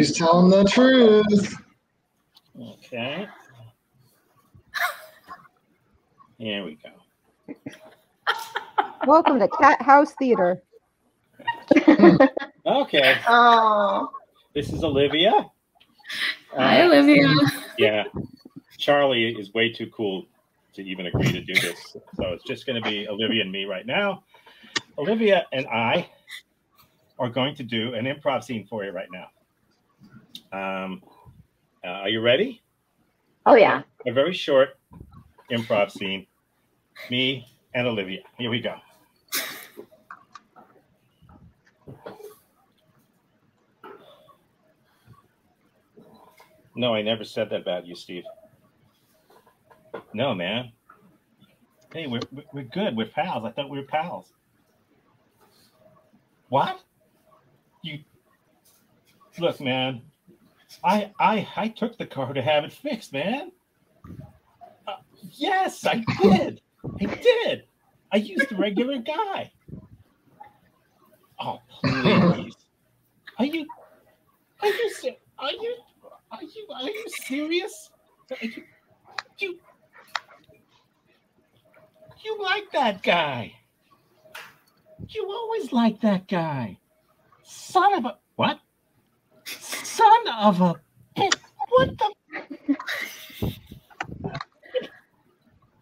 He's telling the truth. Okay. Here we go. Welcome to Cat House Theater. Okay. Oh. This is Olivia. Hi, Olivia. Yeah. Charlie is way too cool to even agree to do this. So it's just going to be Olivia and me right now. Olivia and I are going to do an improv scene for you right now. Are you ready? Oh, yeah. A very short improv scene. Me and Olivia. Here we go. No, I never said that about you, Steve. No, man. Hey, we're good. We're pals. I thought we were pals. What? You look, man. I took the car to have it fixed, man. Yes, I did. I did. I used the regular guy. Oh, please. Are you serious? You like that guy. You always like that guy. Son of a what? Son of a what the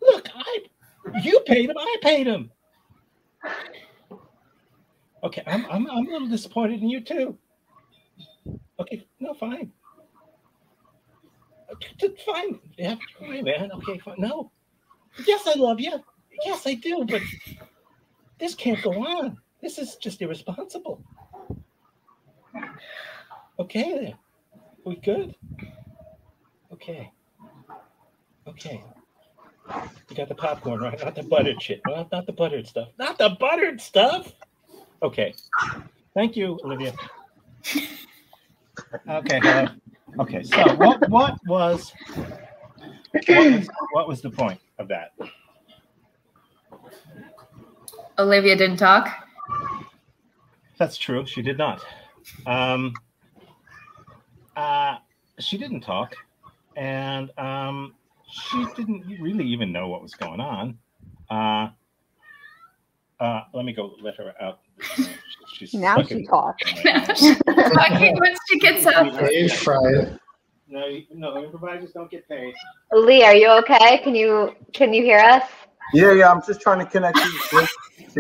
Look, you paid him, I paid him. Okay, I'm a little disappointed in you too. Okay, no, fine. Fine. Yeah, fine, man. Okay, fine. No. Yes, I love you. Yes, I do, but this can't go on. This is just irresponsible. Okay, then. We good? Okay. Okay. You got the popcorn, right? Not the buttered shit. Not the buttered stuff. Not the buttered stuff. Okay. Thank you, Olivia. Okay. Hello. Okay. So, what was the point of that? Olivia didn't talk. That's true. She did not. She didn't talk, and she didn't really even know what was going on. Let me go let her out. She's now she talks. Talking once she gets up. Stage fright. No, improvisers don't get paid. Lee, are you okay? Can you hear us? Yeah. I'm just trying to connect you. He's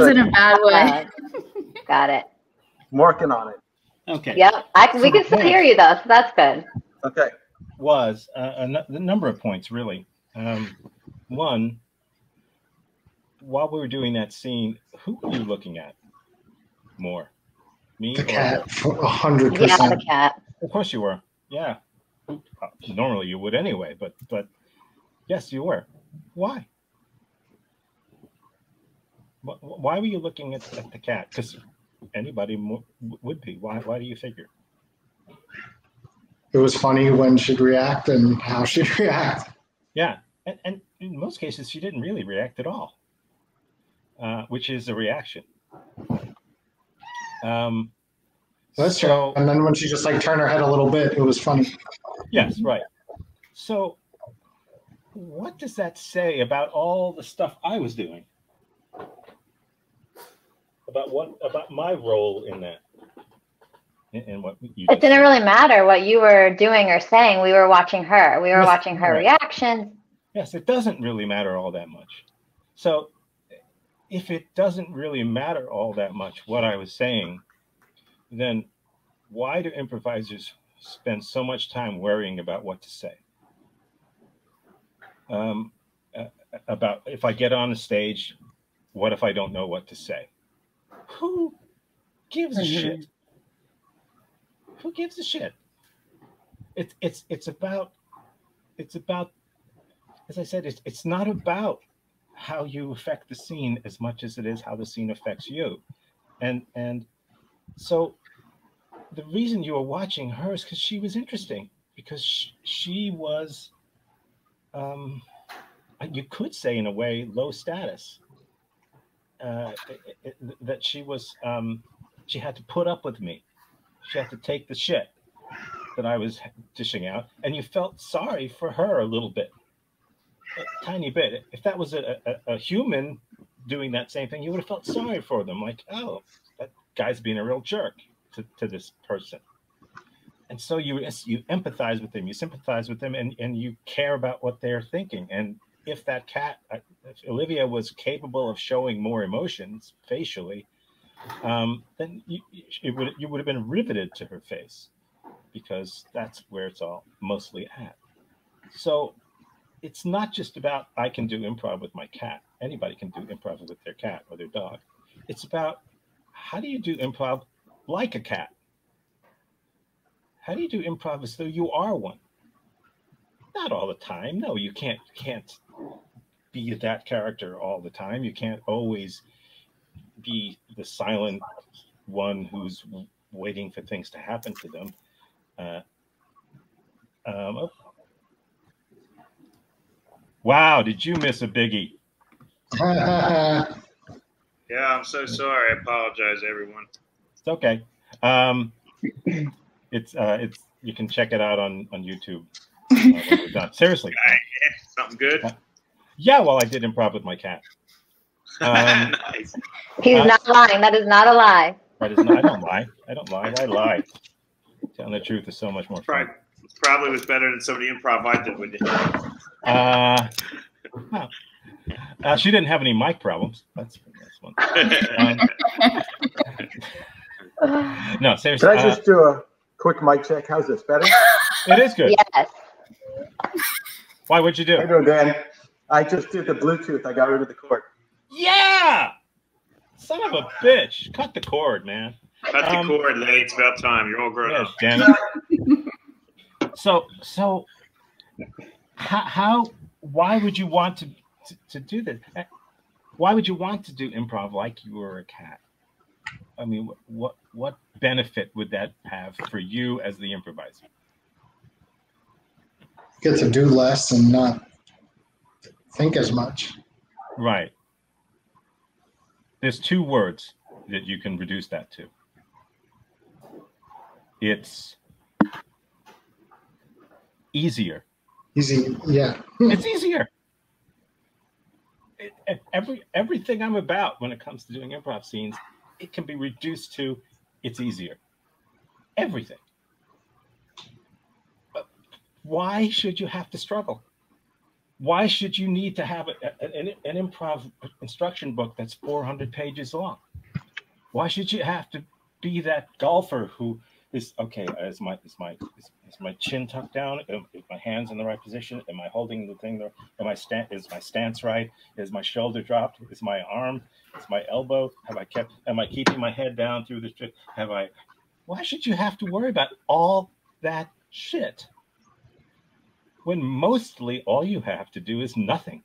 in a bad way. Got it. I'm working on it. Okay. Yep. We can still hear you though, so that's good. Okay. Was the number of points really? One, while we were doing that scene, who were you looking at more? Me? The or cat, her? 100%. Yeah, the cat. Of course you were. Yeah. Normally you would anyway, but yes, you were. Why? Why were you looking at the cat? Because anybody would be. Why do you figure? It was funny when she'd react and how she'd react. Yeah, and in most cases she didn't really react at all, which is a reaction. That's true. And then when she just like turned her head a little bit, it was funny. Yes, right. So what does that say about all the stuff I was doing? About my role in that? In what you It didn't really matter what you were doing or saying. We were watching her. We were watching her reactions. Yes, it doesn't really matter all that much. So if it doesn't really matter all that much what I was saying, then why do improvisers spend so much time worrying about what to say? About if I get on the stage, what if I don't know what to say? Who gives a shit? Who gives a shit? It's about, as I said, it's not about how you affect the scene as much as it is how the scene affects you. And so the reason you were watching her is because she was interesting, because she was, you could say in a way, low status. That she was, she had to put up with me. She had to take the shit that I was dishing out, and you felt sorry for her a little bit, a tiny bit. If that was a human doing that same thing, you would have felt sorry for them, like, oh, that guy's being a real jerk to this person. And so you empathize with them, you sympathize with them, and you care about what they're thinking. And if that cat, if Olivia was capable of showing more emotions facially, then you would have been riveted to her face, because that's where it's all mostly at. So it's not just about I can do improv with my cat. Anybody can do improv with their cat or their dog. It's about how do you do improv like a cat? How do you do improv as though you are one? Not all the time. No, you can't be that character all the time. You can't always be the silent one who's waiting for things to happen to them. Wow, did you miss a biggie? Yeah, I'm so sorry. I apologize, everyone. It's okay. It's you can check it out on YouTube when we're done. Seriously. Something good? Yeah, well, I did improv with my cat. Nice. He's not lying. That is not a lie. That is not, I don't lie. I don't lie. I lie. Telling the truth is so much more fun. Probably was better than some of the improv I did with you. She didn't have any mic problems. That's one. No, seriously. Can I just do a quick mic check? How's this? Better? It is good. Yes. Why? What'd you do? How you doing, Dan? I just did the Bluetooth. I got rid of the cord. Yeah! Son of a bitch. Cut the cord, man. Cut the cord, Lay. It's about time. You're all grown up. Damn it. So how why would you want to do this? Why would you want to do improv like you were a cat? I mean, what benefit would that have for you as the improviser? Get to do less and not think as much. Right. There's two words that you can reduce that to. It's easier. Easy, yeah. It's easier. Everything I'm about when it comes to doing improv scenes, it can be reduced to it's easier. Everything. But why should you have to struggle? Why should you need to have an improv instruction book that's 400 pages long? Why should you have to be that golfer who is okay? Is my chin tucked down? Is my hands in the right position? Am I holding the thing there? Is my stance right? Is my shoulder dropped? Is my arm? Is my elbow? Am I keeping my head down through the trip? Why should you have to worry about all that shit when mostly all you have to do is nothing?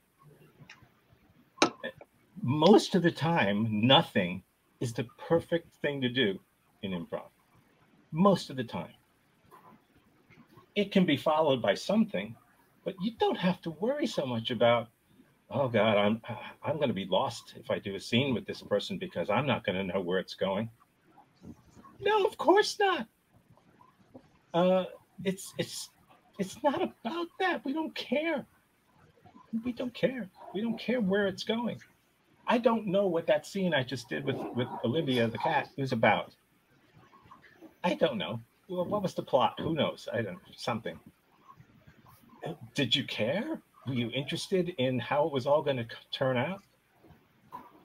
Most of the time, nothing is the perfect thing to do in improv. Most of the time. It can be followed by something, but you don't have to worry so much about, oh God, I'm going to be lost if I do a scene with this person because I'm not going to know where it's going. No, of course not. It's not about that. We don't care. We don't care. We don't care where it's going. I don't know what that scene I just did with Olivia the cat was about. I don't know. Well, what was the plot? Who knows? I don't know. Something. Did you care? Were you interested in how it was all going to turn out?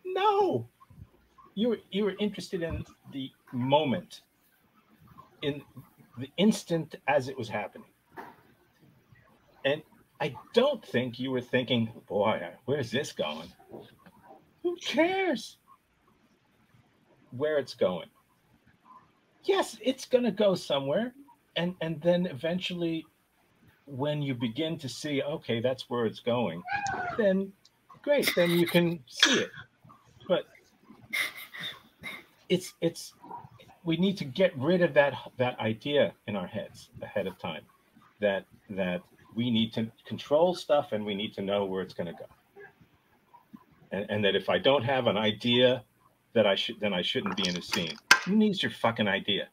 No. You were interested in the moment, in the instant as it was happening. And I don't think you were thinking, boy, where's this going? Who cares where it's going? Yes, it's going to go somewhere. And then eventually, when you begin to see, okay, that's where it's going, then great, then you can see it. But we need to get rid of that idea in our heads ahead of time, that we need to control stuff and we need to know where it's going to go. And that if I don't have an idea then I shouldn't be in a scene. Who needs your fucking idea?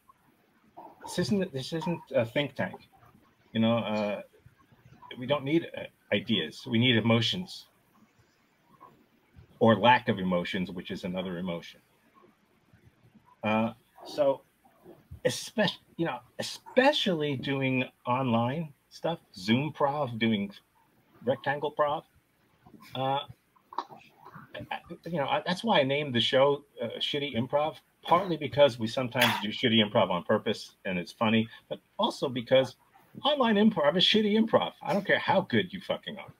this isn't a think tank. You know, we don't need ideas. We need emotions, or lack of emotions, which is another emotion. So, especially doing online stuff, Zoom Prov, doing Rectangle Prov. That's why I named the show Shitty Improv, partly because we sometimes do shitty improv on purpose and it's funny, but also because online improv is shitty improv. I don't care how good you fucking are.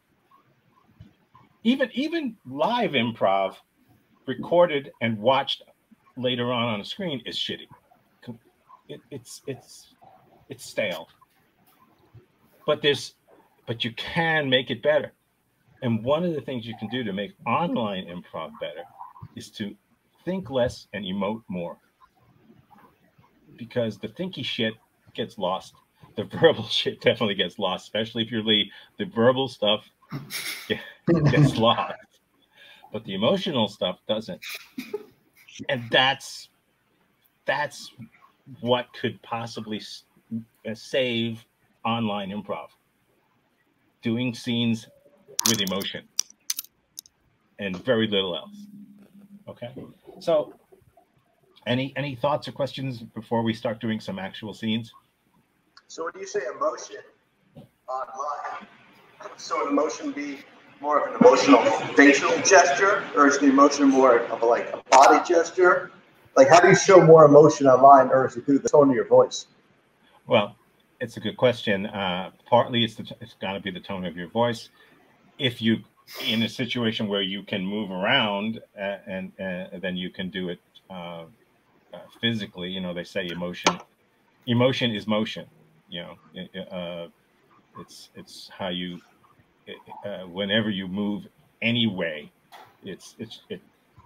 Even live improv recorded and watched later on a screen is shitty. It's stale. But you can make it better. And one of the things you can do to make online improv better is to think less and emote more. Because the thinky shit gets lost. The verbal shit definitely gets lost, especially if you're Lee. The verbal stuff gets lost. But the emotional stuff doesn't. And that's what could possibly save online improv. Doing scenes with emotion and very little else. Okay, so any thoughts or questions before we start doing some actual scenes? So when you say emotion online, so would emotion be more of an emotional facial gesture, or is the emotion more of a body gesture? Like, how do you show more emotion online, or is it through the tone of your voice? Well, it's a good question. Partly it's got to be the tone of your voice. If you in a situation where you can move around and then you can do it physically. You know, they say emotion is motion. You know, it's how you whenever you move anyway, it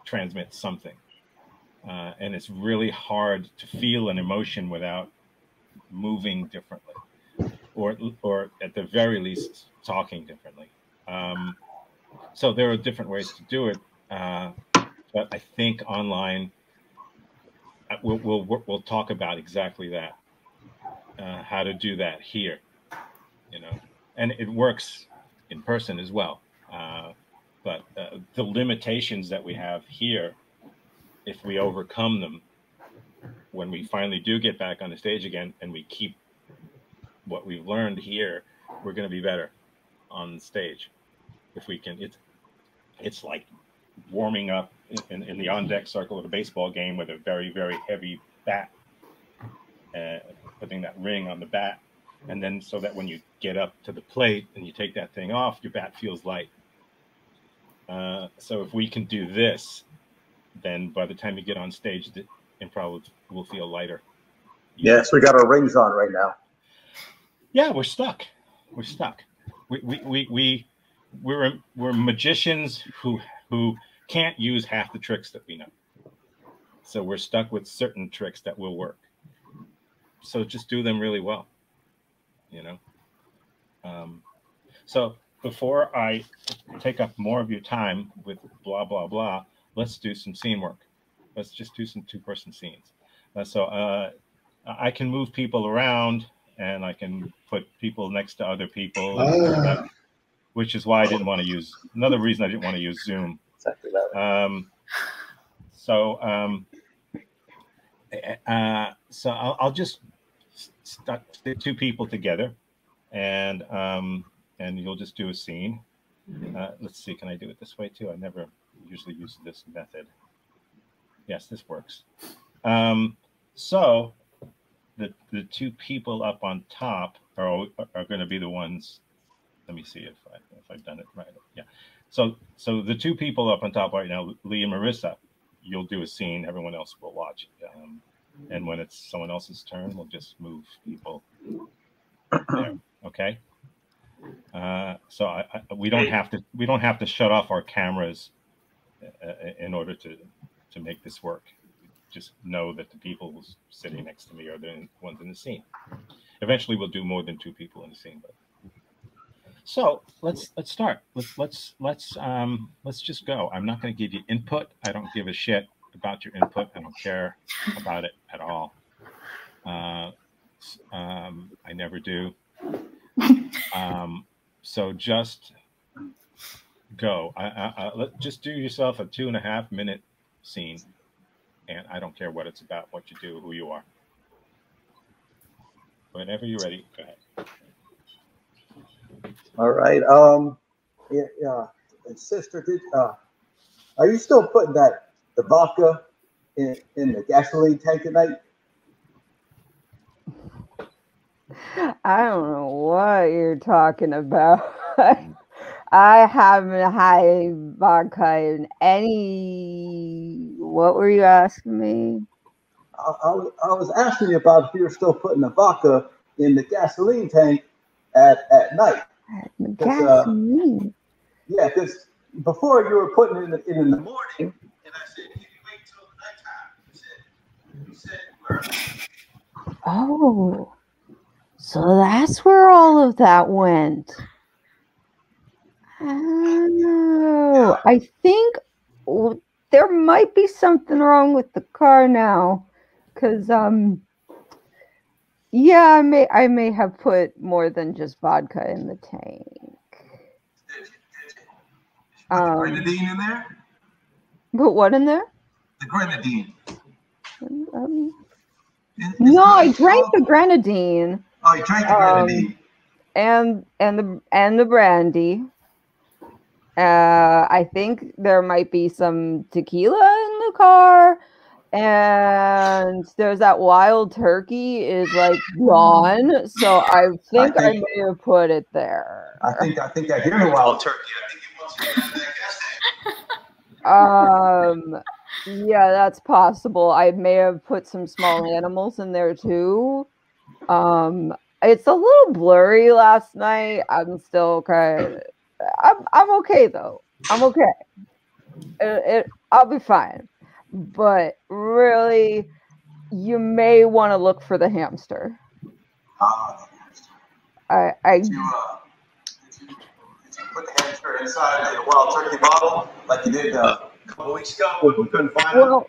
transmits something, and it's really hard to feel an emotion without moving differently, or at the very least talking differently. So there are different ways to do it, but I think online we'll talk about exactly that, how to do that here, you know, and it works in person as well. But the limitations that we have here, if we overcome them, when we finally do get back on the stage again and we keep what we've learned here, we're going to be better on stage. If we can, it's like warming up in the on-deck circle of a baseball game with a very, very heavy bat, putting that ring on the bat, and then so that when you get up to the plate and you take that thing off, your bat feels light. So if we can do this, then by the time you get on stage, the improv will feel lighter. Yes, we got our rings on right now. Yeah, we're stuck. We're magicians who can't use half the tricks that we know. So we're stuck with certain tricks that will work. So just do them really well, you know. So before I take up more of your time with blah, blah, blah, let's do some scene work. Let's just do some two-person scenes. So I can move people around and I can put people next to other people, which is why I didn't want to use, another reason I didn't want to use Zoom. Exactly that. So I'll just stick two people together, and you'll just do a scene. Let's see, can I do it this way too? I never usually use this method. Yes, this works. So the two people up on top are going to be the ones. Let me see if I've done it right. Yeah. So the two people up on top right now, Lee and Marissa, you'll do a scene. Everyone else will watch. And when it's someone else's turn, we'll just move people there. Okay. So we don't have to shut off our cameras in order to make this work. Just know that the people sitting next to me are the ones in the scene. Eventually, we'll do more than two people in the scene, but. So let's start. Let's just go. I'm not going to give you input. I don't give a shit about your input. I don't care about it at all. I never do. So just go. Just do yourself a 2.5 minute scene, and I don't care what it's about, what you do, who you are. Whenever you're ready, go ahead. All right. Yeah. And sister, are you still putting the vodka in the gasoline tank tonight? I don't know what you're talking about. I haven't had vodka in any. What were you asking me? I was asking you about if you're still putting the vodka in the gasoline tank at night. Gasoline. Yeah, because before you were putting it in the morning, and I said, "Can you wait till the nighttime?" You said you were. Oh, so that's where all of that went. Oh, I think there might be something wrong with the car now, because yeah, I may have put more than just vodka in the tank. Put the grenadine in there? Put what in there? The grenadine. No, I drank the grenadine. Oh, you drank the grenadine. And the brandy. I think there might be some tequila in the car. And there's that wild turkey is like gone. So I think I may have put it there. I think I hear the wild turkey. I think he wants to get that gas tank. Yeah, that's possible. I may have put some small animals in there too. It's a little blurry last night. I'm still I'm okay though. I'm okay. I'll be fine. But really, you may want to look for the hamster. Did you put the hamster inside the wild turkey bottle like you did a couple weeks ago when we couldn't find him? Well,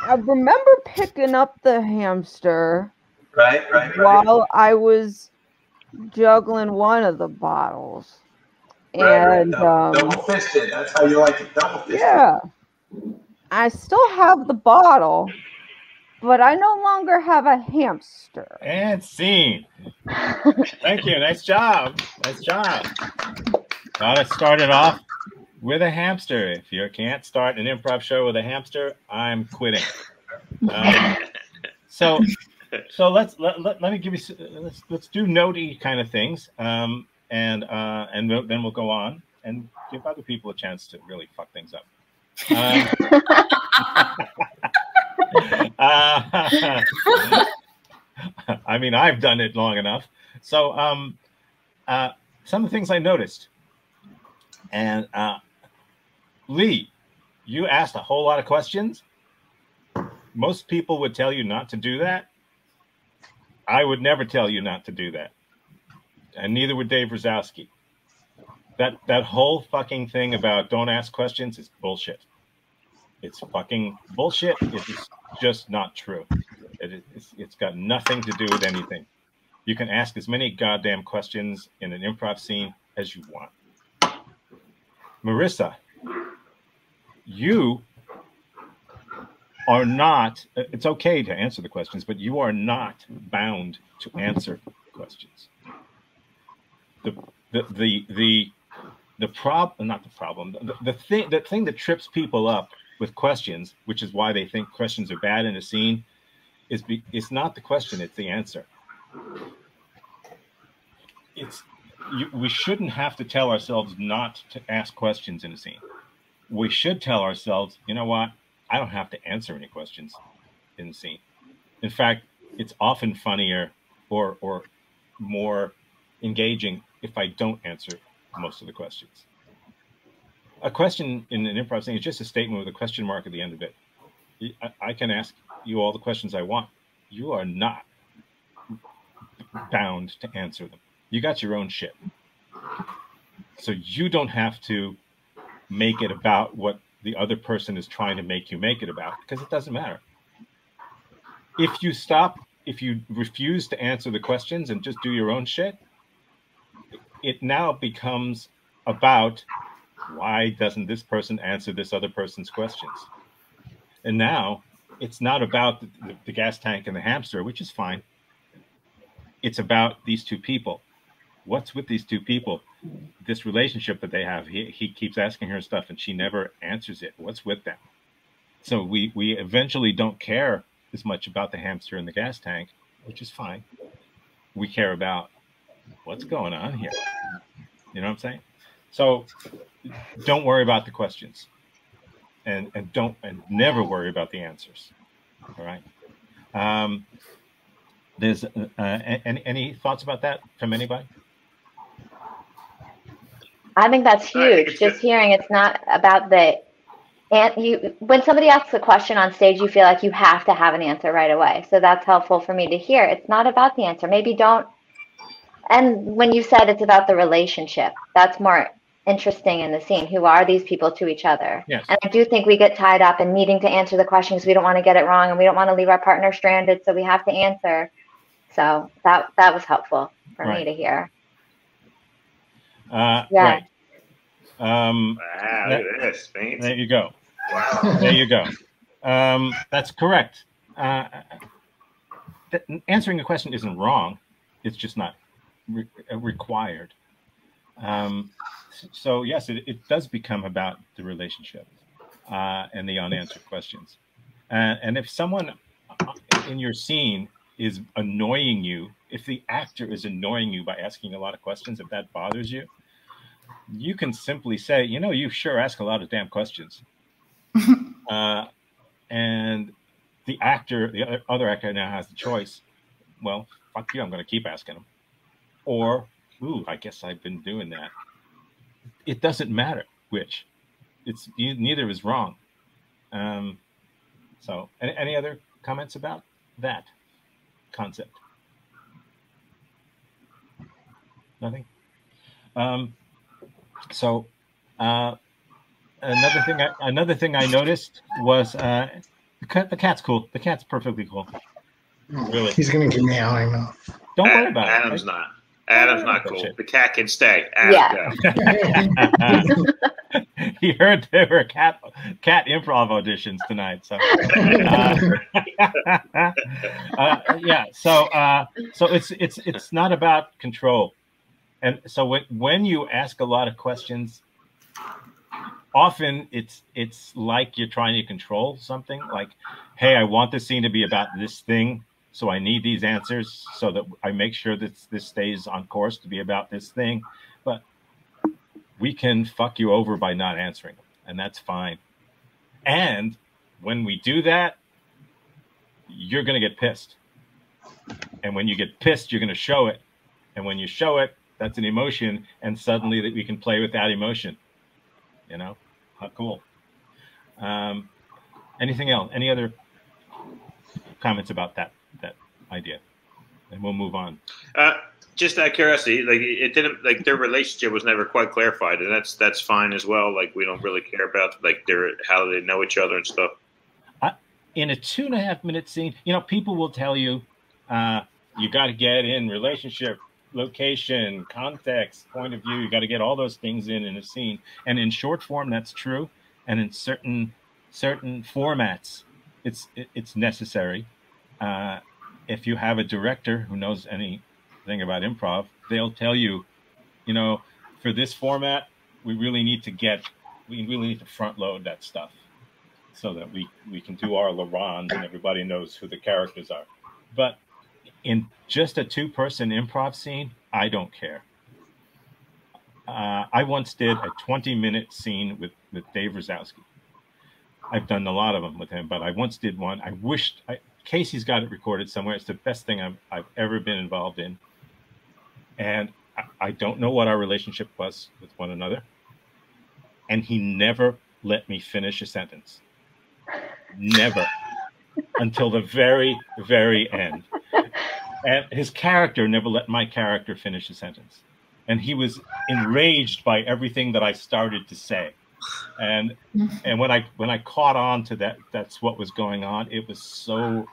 I remember picking up the hamster right. while I was juggling one of the bottles. And double fisted. That's how you like it. Double fisted. Yeah. I still have the bottle, but I no longer have a hamster. And scene. Thank you. Nice job. Nice job. Gotta start it off with a hamster. If you can't start an improv show with a hamster, I'm quitting. So let me give you. Let's do notey kind of things, and then we'll go on and give other people a chance to really fuck things up. I mean, I've done it long enough. So some of the things I noticed, and Lee, you asked a whole lot of questions. Most people would tell you not to do that. I would never tell you not to do that, and neither would Dave Rosowski. That whole fucking thing about don't ask questions is bullshit. It's fucking bullshit. It is just not true. It's got nothing to do with anything. You can ask as many goddamn questions in an improv scene as you want. Marissa, you are not, it's okay to answer the questions, but you are not bound to answer questions. The thing that trips people up with questions, which is why they think questions are bad in a scene, it's not the question, it's the answer. We shouldn't have to tell ourselves not to ask questions in a scene. We should tell ourselves, you know what? I don't have to answer any questions in the scene. In fact, it's often funnier or more engaging if I don't answer most of the questions. A question in an improv scene is just a statement with a question mark at the end of it. I can ask you all the questions I want. You are not bound to answer them. You got your own shit. So you don't have to make it about what the other person is trying to make you make it about, because it doesn't matter. If you stop if you refuse to answer the questions and just do your own shit, it now becomes about why doesn't this person answer this other person's questions? And now it's not about the gas tank and the hamster, which is fine. It's about these two people. What's with these two people? This relationship that they have, he keeps asking her stuff and she never answers it. What's with them? So we eventually don't care as much about the hamster and the gas tank, which is fine. We care about what's going on here. You know what I'm saying? So don't worry about the questions, and never worry about the answers. All right. There's any thoughts about that from anybody? I think that's huge. Just hearing it's not about when somebody asks a question on stage, you feel like you have to have an answer right away. So that's helpful for me to hear. It's not about the answer. Maybe don't. And when you said it's about the relationship, that's more interesting in the scene. Who are these people to each other? Yes. And I do think we get tied up in needing to answer the questions. We don't want to get it wrong, and we don't want to leave our partner stranded. So we have to answer. So that was helpful for me to hear. Yeah. Right. Wow, look at this. Fancy. There you go. Wow. There you go. That's correct. Answering a question isn't wrong. It's just not required. So yes, it does become about the relationship and the unanswered questions. And if someone in your scene is annoying you, if the actor is annoying you by asking a lot of questions, if that bothers you, you can simply say, you know, you sure ask a lot of damn questions. And the other actor now has the choice. Well, fuck you, I'm going to keep asking them. Or, ooh, I guess I've been doing that. It doesn't matter which. Neither is wrong. So, any other comments about that concept? Nothing. So, another thing I noticed was the cat's cool. The cat's perfectly cool. Really, he's gonna give me out. I know. Don't worry about Adam's it. not. Adam's not cool. The cat can stay. Adam, Yeah. He heard there were cat improv auditions tonight. So yeah. So it's not about control. And so when you ask a lot of questions, often it's like you're trying to control something. Like, hey, I want this scene to be about this thing, so I need these answers so that I make sure that this stays on course to be about this thing. But we can fuck you over by not answering them, and that's fine. And when we do that, you're going to get pissed. And when you get pissed, you're going to show it. And when you show it, that's an emotion, and suddenly that we can play with that emotion. You know, how cool. Anything else? Any other comments about that idea? And we'll move on. Just out of curiosity, like it didn't, like their relationship was never quite clarified, and that's fine as well. Like we don't really care about like how they know each other and stuff. In a 2.5-minute scene, you know, people will tell you, you got to get in relationship, location, context, point of view. You got to get all those things in a scene. And in short form, that's true. And in certain formats, it's necessary. If you have a director who knows anything about improv, they'll tell you, you know, for this format, we really need to front load that stuff so that we can do our Laurents and everybody knows who the characters are. But in just a 2-person improv scene, I don't care. I once did a 20-minute scene with Dave Rosowski. I've done a lot of them with him, but I once did one. Casey's got it recorded somewhere. It's the best thing I've ever been involved in. And I don't know what our relationship was with one another. And he never let me finish a sentence. Never. Until the very, very end. And his character never let my character finish a sentence. And he was enraged by everything that I started to say. And when I caught on to that, that's what was going on. It was so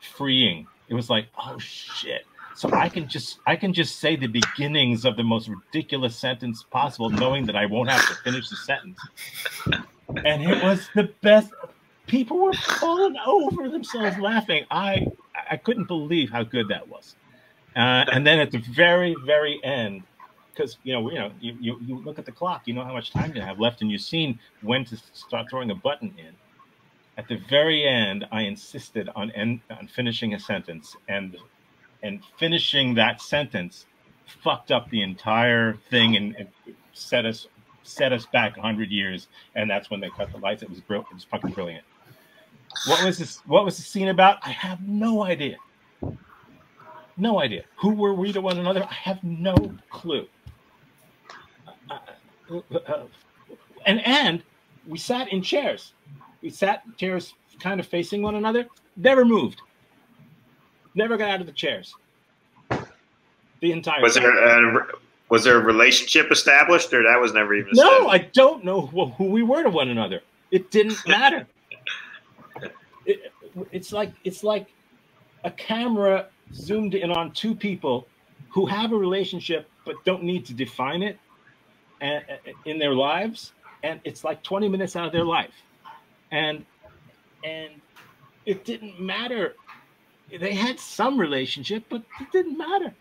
freeing It was like, oh shit. So I can just say the beginnings of the most ridiculous sentence possible, knowing that I won't have to finish the sentence. And it was the best. People were falling over themselves laughing. I couldn't believe how good that was. And then at the very, very end, because you look at the clock, you know how much time you have left, and you've seen when to start throwing a button in. At the very end, I insisted on finishing a sentence, and finishing that sentence fucked up the entire thing and set us back 100 years. And that's when they cut the lights. It was fucking brilliant. What was the scene about? I have no idea. No idea. Who were we to one another? I have no clue. And we sat in chairs. We sat in chairs kind of facing one another. Never moved. Never got out of the chairs. The entire time. Was there a relationship established, or that was never even established? No, I don't know who we were to one another. It didn't matter. It's like a camera zoomed in on two people who have a relationship but don't need to define it in their lives, and it's like 20 minutes out of their life, and it didn't matter. They had some relationship, but it didn't matter.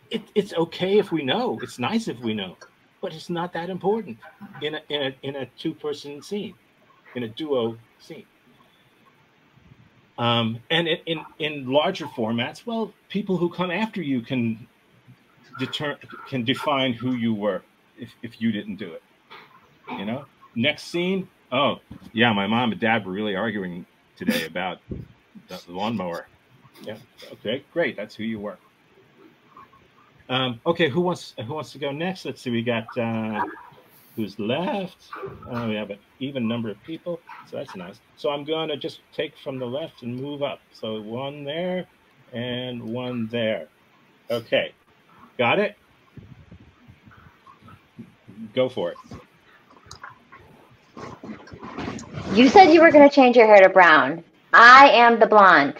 It's okay if we know. It's nice if we know, but it's not that important in a two-person scene, in a duo scene. And in larger formats, well, people who come after you can define who you were if you didn't do it. You know, next scene. Oh yeah, my mom and dad were really arguing today about the lawnmower. Yeah. Okay, great. That's who you were. Okay, who wants to go next? Let's see. We got who's left. We have an even number of people, so that's nice. So I'm going to just take from the left and move up. So one there and one there. Okay, got it? Go for it. You said you were going to change your hair to brown. I am the blonde.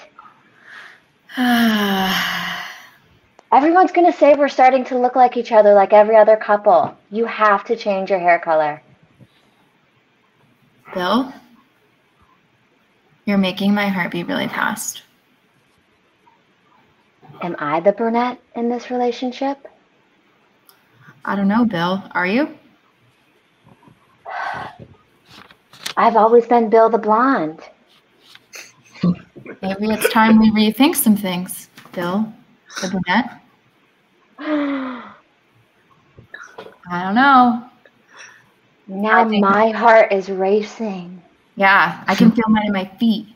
Everyone's going to say we're starting to look like each other, like every other couple. You have to change your hair color. Bill, you're making my heart beat really fast. Am I the brunette in this relationship? I don't know, Bill. Are you? I've always been Bill the blonde. Maybe it's time we rethink some things, Bill the brunette. I don't know. Now my heart is racing. Yeah, I can feel mine in my feet.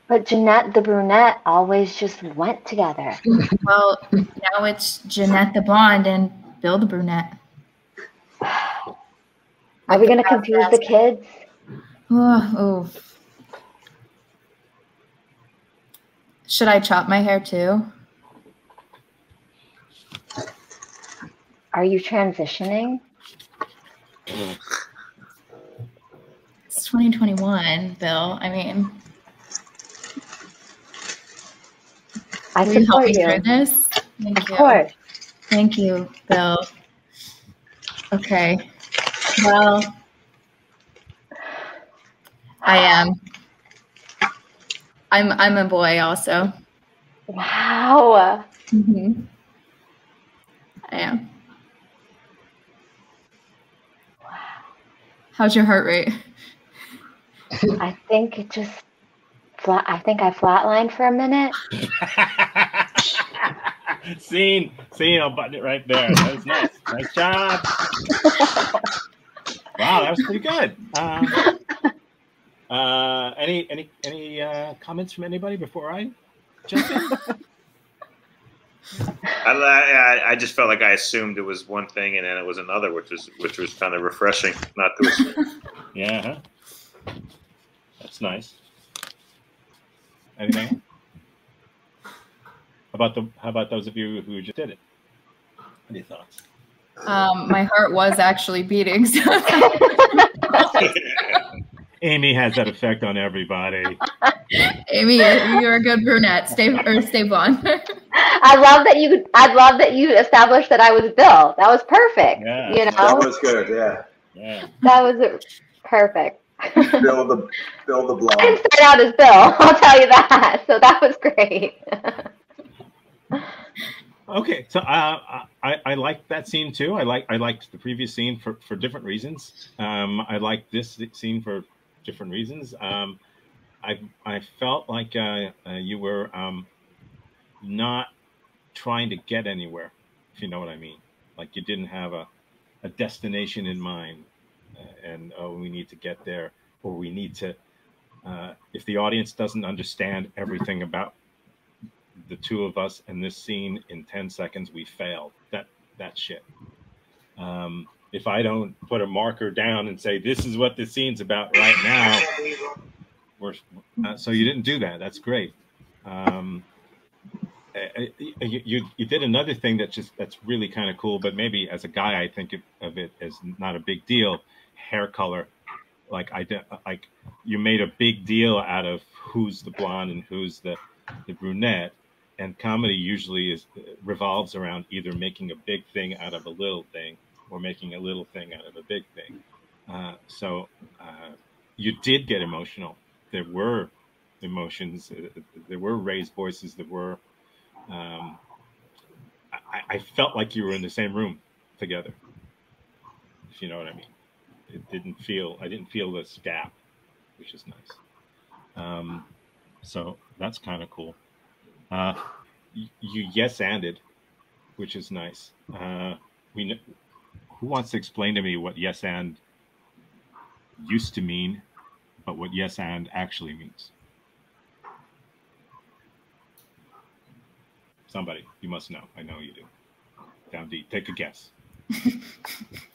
But Jeanette the brunette always just went together. Well, now it's Jeanette the blonde and Bill the brunette. Are we going to confuse the kids? Oh. Should I chop my hair too? Are you transitioning? It's 2021, Bill. I mean, I will you help me support you. through this? Thank Of you. course. Thank you, Bill. Okay. Well, I am. I'm a boy also. Wow. Mm-hmm. I am. How's your heart rate? I think it just I think I flatlined for a minute. Scene. I'll button it right there. That was nice. Nice job. Wow, that was pretty good. Any comments from anybody before I jump in? I just felt like I assumed it was one thing and then it was another, which was kind of refreshing. Not to assume. Yeah, that's nice. Anything? How about those of you who just did it? Any thoughts? My heart was actually beating. So Amy has that effect on everybody. Amy, you're a good brunette. Stay blonde. I love that you established that I was Bill. That was perfect. Yeah. You know, That was good. Yeah. Yeah. that was perfect. Bill the I didn't blonde. start out as Bill, I'll tell you that. So that was great. Okay, so I liked that scene too. I liked the previous scene for different reasons. I liked this scene for different reasons. I felt like you were not trying to get anywhere, if you know what I mean. Like you didn't have a destination in mind, and oh, we need to get there, or we need to. If the audience doesn't understand everything about the two of us in this scene in 10 seconds, we failed. That shit. If I don't put a marker down and say this is what the scene's about right now, so you didn't do that. That's great. You did another thing that's really kind of cool, but maybe as a guy I think of it as not a big deal. Hair color, like you made a big deal out of who's the blonde and who's the brunette. And comedy usually revolves around either making a big thing out of a little thing or making a little thing out of a big thing. So you did get emotional. There were emotions. There were raised voices. There were. I felt like you were in the same room together, if you know what I mean. I didn't feel this gap, which is nice. So that's kind of cool. You yes-anded, which is nice. Who wants to explain to me what yes and used to mean, but what yes and actually means? Somebody, you must know. I know you do. Down deep, take a guess.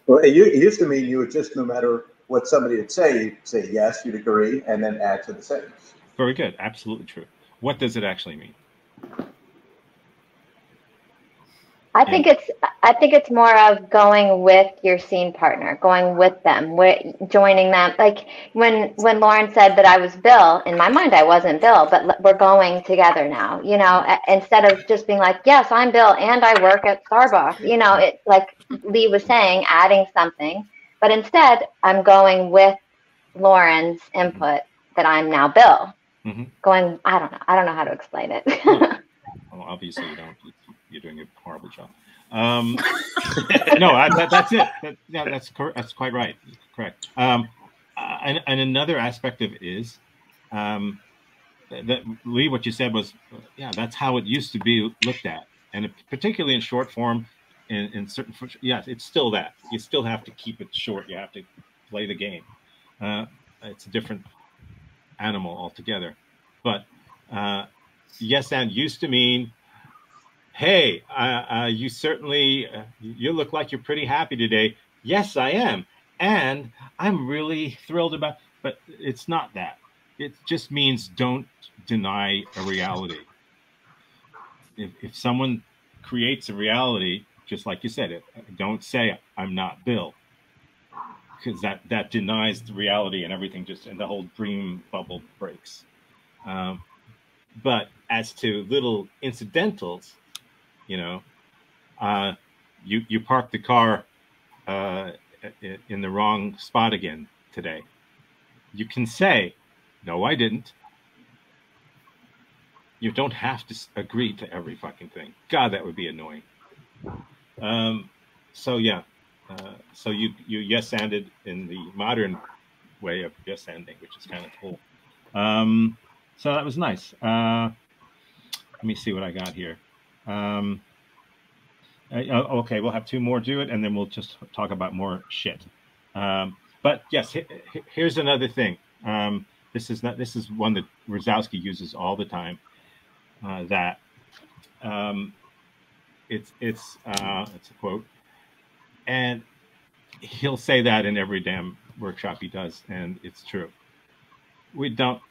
Well, it used to mean you would just, no matter what somebody would say, you'd say yes, you'd agree, and then add to the sentence. Very good. Absolutely true. What does it actually mean? I think it's more of going with your scene partner, going with them, joining them. Like when Lauren said that I was Bill, in my mind I wasn't Bill, but we're going together now. You know, instead of just being like, yes, I'm Bill and I work at Starbucks. You know, it like Lee was saying, adding something, but instead I'm going with Lauren's input that I'm now Bill. Mm-hmm. Going, I don't know how to explain it. Well, obviously you don't. You're doing a horrible job. No, that's it. That's correct. That's quite right. Correct. And another aspect of it is that Lee, what you said was, yeah, that's how it used to be looked at, and particularly in short form, in certain, yeah, it's still that. You still have to keep it short. You have to play the game. It's a different animal altogether, but yes, and used to mean, hey, you certainly, you look like you're pretty happy today. Yes, I am. And I'm really thrilled about, but it's not that. It just means don't deny a reality. If someone creates a reality, just like you said, don't say I'm not Bill, because that denies the reality and everything, and the whole dream bubble breaks. But as to little incidentals, you know, you parked the car in the wrong spot again today. You can say, no, I didn't. You don't have to agree to every fucking thing. God, that would be annoying. So yeah, so you yes-anded in the modern way of yes-anding, which is kind of cool. So that was nice. Let me see what I got here. Okay, we'll have two more do it, and then we'll just talk about more shit. But yes, here's another thing. This is one that Rosowski uses all the time. That it's a quote, and he'll say that in every damn workshop he does, and it's true. You don't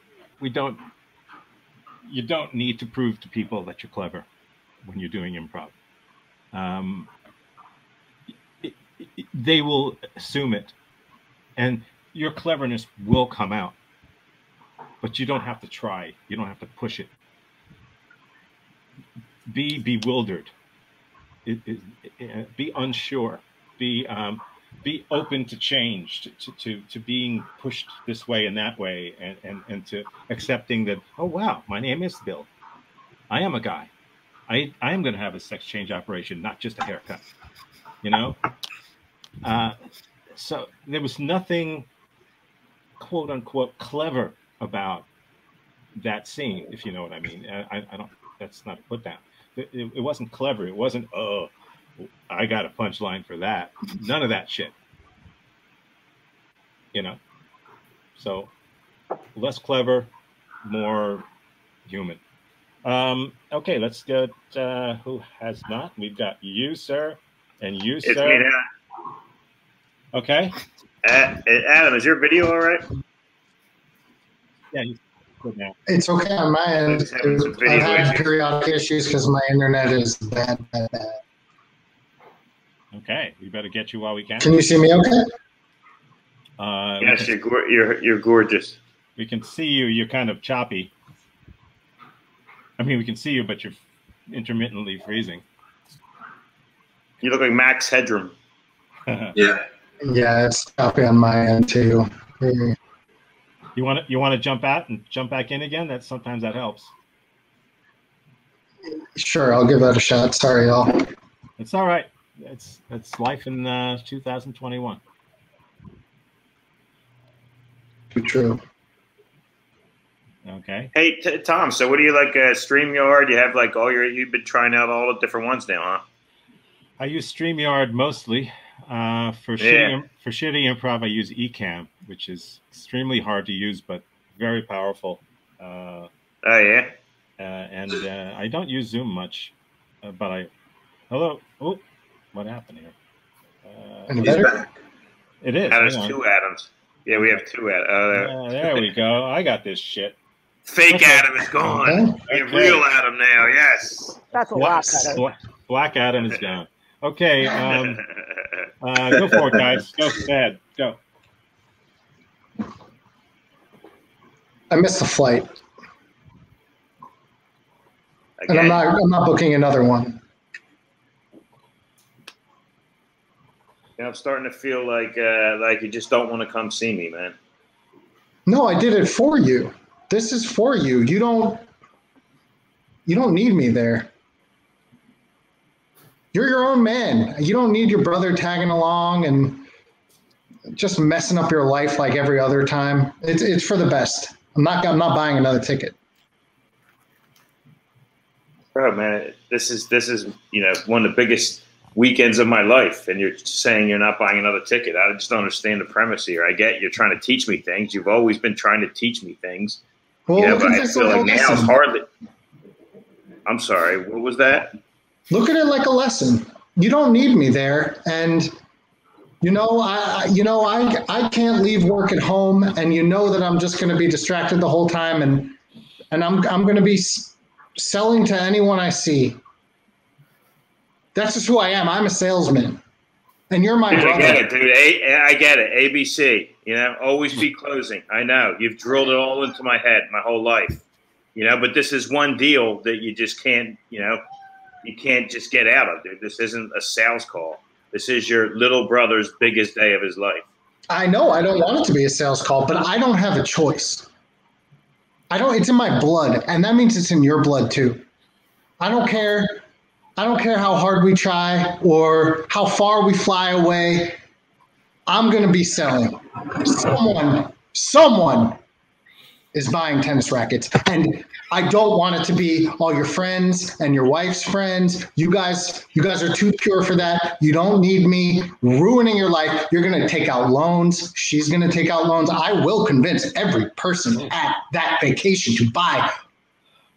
need to prove to people that you're clever when you're doing improv. They will assume it, and your cleverness will come out, but you don't have to try. You don't have to push it. Be bewildered. Be unsure. Be open to change, to being pushed this way and that way, and to accepting that, oh wow, my name is Bill. I am a guy. I am going to have a sex change operation, not just a haircut. You know. So there was nothing, quote unquote, clever about that scene, if you know what I mean. I don't. That's not a put down. It wasn't clever. It wasn't. Oh, I got a punchline for that. None of that shit. You know. So less clever, more human. Okay, let's get who has not. We've got you, sir, and you, It's sir. me now. Okay. Adam, is your video all right? Yeah, he's good now. It's okay on my end. Just having some video I've had issues. periodic issues because my internet is bad. Okay, we better get you while we can. Can you see me okay? Yes, you're gorgeous. We can see you. You're kind of choppy. I mean, we can see you, but you're intermittently freezing. You look like Max Headroom. Yeah. Yeah, it's choppy on my end too. You want to jump out and jump back in again? Sometimes that helps. Sure, I'll give that a shot. Sorry, y'all. It's all right. It's life in 2021. Too true. Okay. Hey, Tom. So, what do you like? StreamYard? You have like you've been trying out all the different ones now, huh? I use StreamYard mostly. For shitty improv, I use Ecamm, which is extremely hard to use but very powerful. Oh yeah. And I don't use Zoom much, but hello. Oh, what happened here? Any better? It is. Now there's two Adams. Yeah, we have two Adams. There we go. I got this shit. Fake Okay. Adam is gone. We have real Adam now. Yes. That's a lot better. Black Adam is gone. Okay. Go for it, guys. Go ahead. Go. I missed the flight, and Again. I'm not booking another one. I'm starting to feel like you just don't want to come see me, man. No, I did it for you. This is for you. You don't need me there. You're your own man. You don't need your brother tagging along and just messing up your life like every other time. It's for the best. I'm not buying another ticket. Bro, man, this is one of the biggest weekends of my life, and you're saying you're not buying another ticket. I just don't understand the premise here. I get you're trying to teach me things. You've always been trying to teach me things. Well, But I feel like now it's hardly. I'm sorry. What was that? Look at it like a lesson. You don't need me there, and I can't leave work at home, and you know that I'm just going to be distracted the whole time, and I'm going to be selling to anyone I see. That's just who I am. I'm a salesman, and you're my brother. I get it, dude. I get it. ABC. Always be closing. I know you've drilled it all into my head my whole life. But this is one deal that you just can't. You can't just get out of, dude. This isn't a sales call. This is your little brother's biggest day of his life. I know I don't want it to be a sales call, but I don't have a choice. It's in my blood, and that means it's in your blood too. I don't care how hard we try or how far we fly away. I'm going to be selling. Someone is buying tennis rackets, and I don't want it to be all your friends and your wife's friends. You guys are too pure for that. You don't need me ruining your life. You're going to take out loans. She's going to take out loans. I will convince every person at that vacation to buy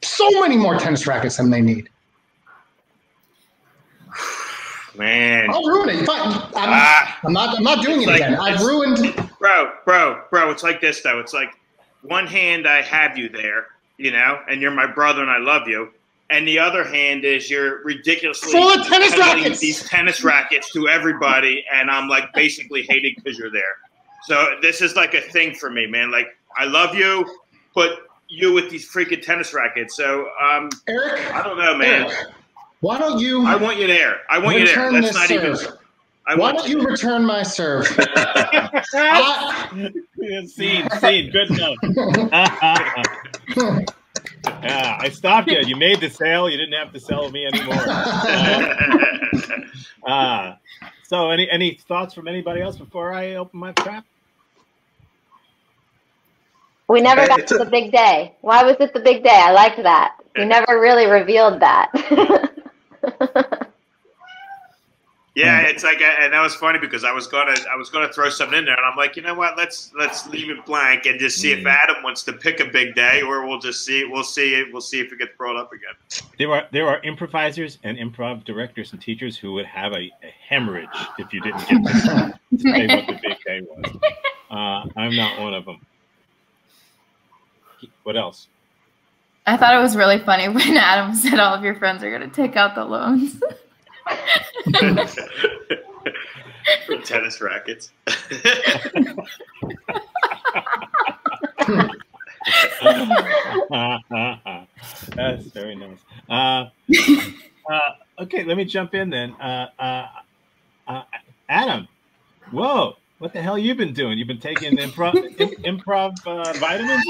so many more tennis rackets than they need. Man, I'll ruin it. I'm not doing it again. I've ruined. Bro, it's like this though. It's like one hand I have you there, and you're my brother and I love you. And the other hand is you're ridiculously full of tennis rackets. These tennis rackets to everybody, and I'm like basically hated because you're there. So this is like a thing for me, man. Like, I love you, but you with these freaking tennis rackets. So, Eric, I don't know, man. Eric, why don't you? I want you there. I want you there. Return Let's this not serve. even. Why don't you return my serve? Scene, good enough. Yeah, I stopped you. You made the sale. You didn't have to sell me anymore. So, any thoughts from anybody else before I open my trap? We never got to the big day. Why was it the big day? I liked that. You never really revealed that. Yeah, it's like, and that was funny because I was gonna throw something in there, and I'm like, you know what? Let's leave it blank and just see if Adam wants to pick a big day, or we'll just see. We'll see if it gets brought up again. There are improvisers and improv directors and teachers who would have a hemorrhage if you didn't get to say what the big day was. I'm not one of them. What else? I thought it was really funny when Adam said all of your friends are going to take out the loans. For tennis rackets. That's very nice. Okay, let me jump in then. Adam, whoa, what the hell you been doing? You've been taking improv vitamins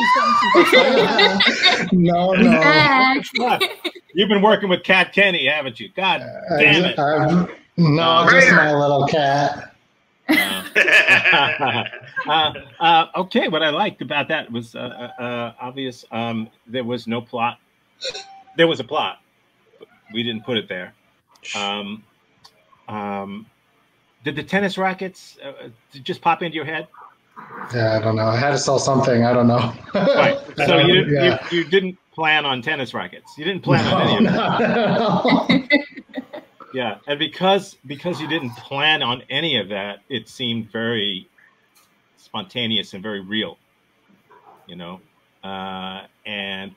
or something? No. You've been working with Cat Kenny, haven't you? God damn it. No, just my little cat. Okay, what I liked about that was obvious. There was no plot. There was a plot, but we didn't put it there. Did the tennis rackets just pop into your head? Yeah, I don't know. I had to sell something. I don't know. Right. So you didn't plan on tennis rackets. You didn't plan on any of that. Yeah, and because you didn't plan on any of that, it seemed very spontaneous and very real, you know. And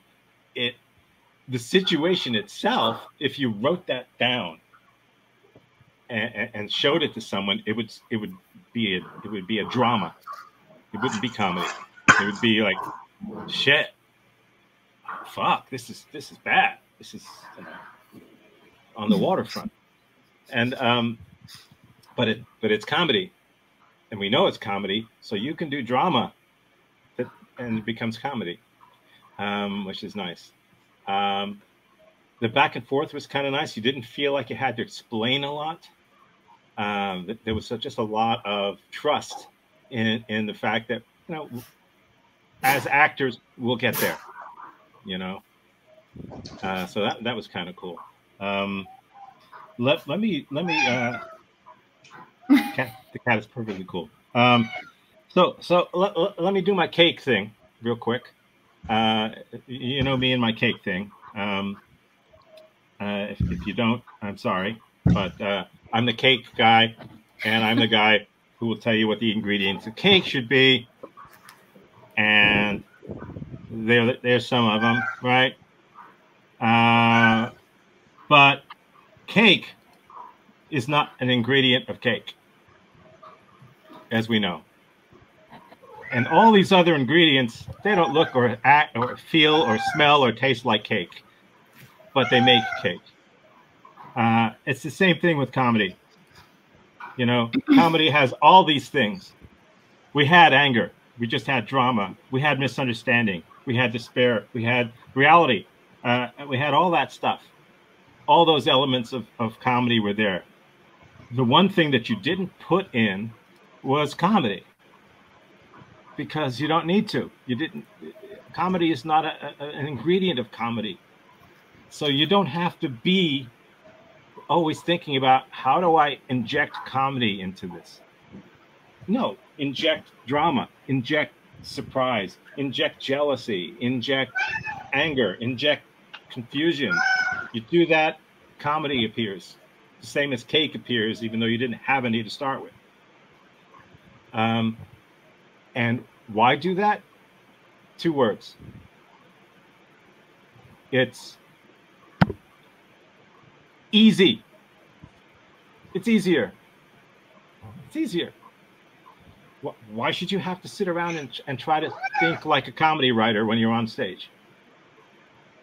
the situation itself, if you wrote that down and showed it to someone, it would be a drama. It wouldn't be comedy. It would be like, shit, fuck, this is bad. This is on the waterfront. And but it's comedy, and we know it's comedy, so you can do drama, and it becomes comedy, which is nice. The back and forth was kind of nice. You didn't feel like you had to explain a lot. There was just a lot of trust in the fact that, you know, as actors we'll get there, you know. So that was kind of cool. Let me. The cat is perfectly cool. So let me do my cake thing real quick. You know me and my cake thing. If you don't, I'm sorry, but I'm the cake guy, and I'm the guy who will tell you what the ingredients of cake should be. And there's some of them, right? But cake is not an ingredient of cake, as we know. And all these other ingredients, they don't look or act or feel or smell or taste like cake, but they make cake. It's the same thing with comedy. You know, comedy has all these things. We had anger. We just had drama. We had misunderstanding. We had despair. We had reality. We had all that stuff. All those elements of comedy were there. The one thing that you didn't put in was comedy, because you don't need to. You didn't. Comedy is not an ingredient of comedy. So you don't have to be always thinking about, how do I inject comedy into this? No, inject drama, inject surprise, inject jealousy, inject anger, inject confusion. You do that, comedy appears. The same as cake appears, even though you didn't have any to start with. And why do that? 2 words. It's easy. It's easier. It's easier. Why should you have to sit around and try to think like a comedy writer when you're on stage?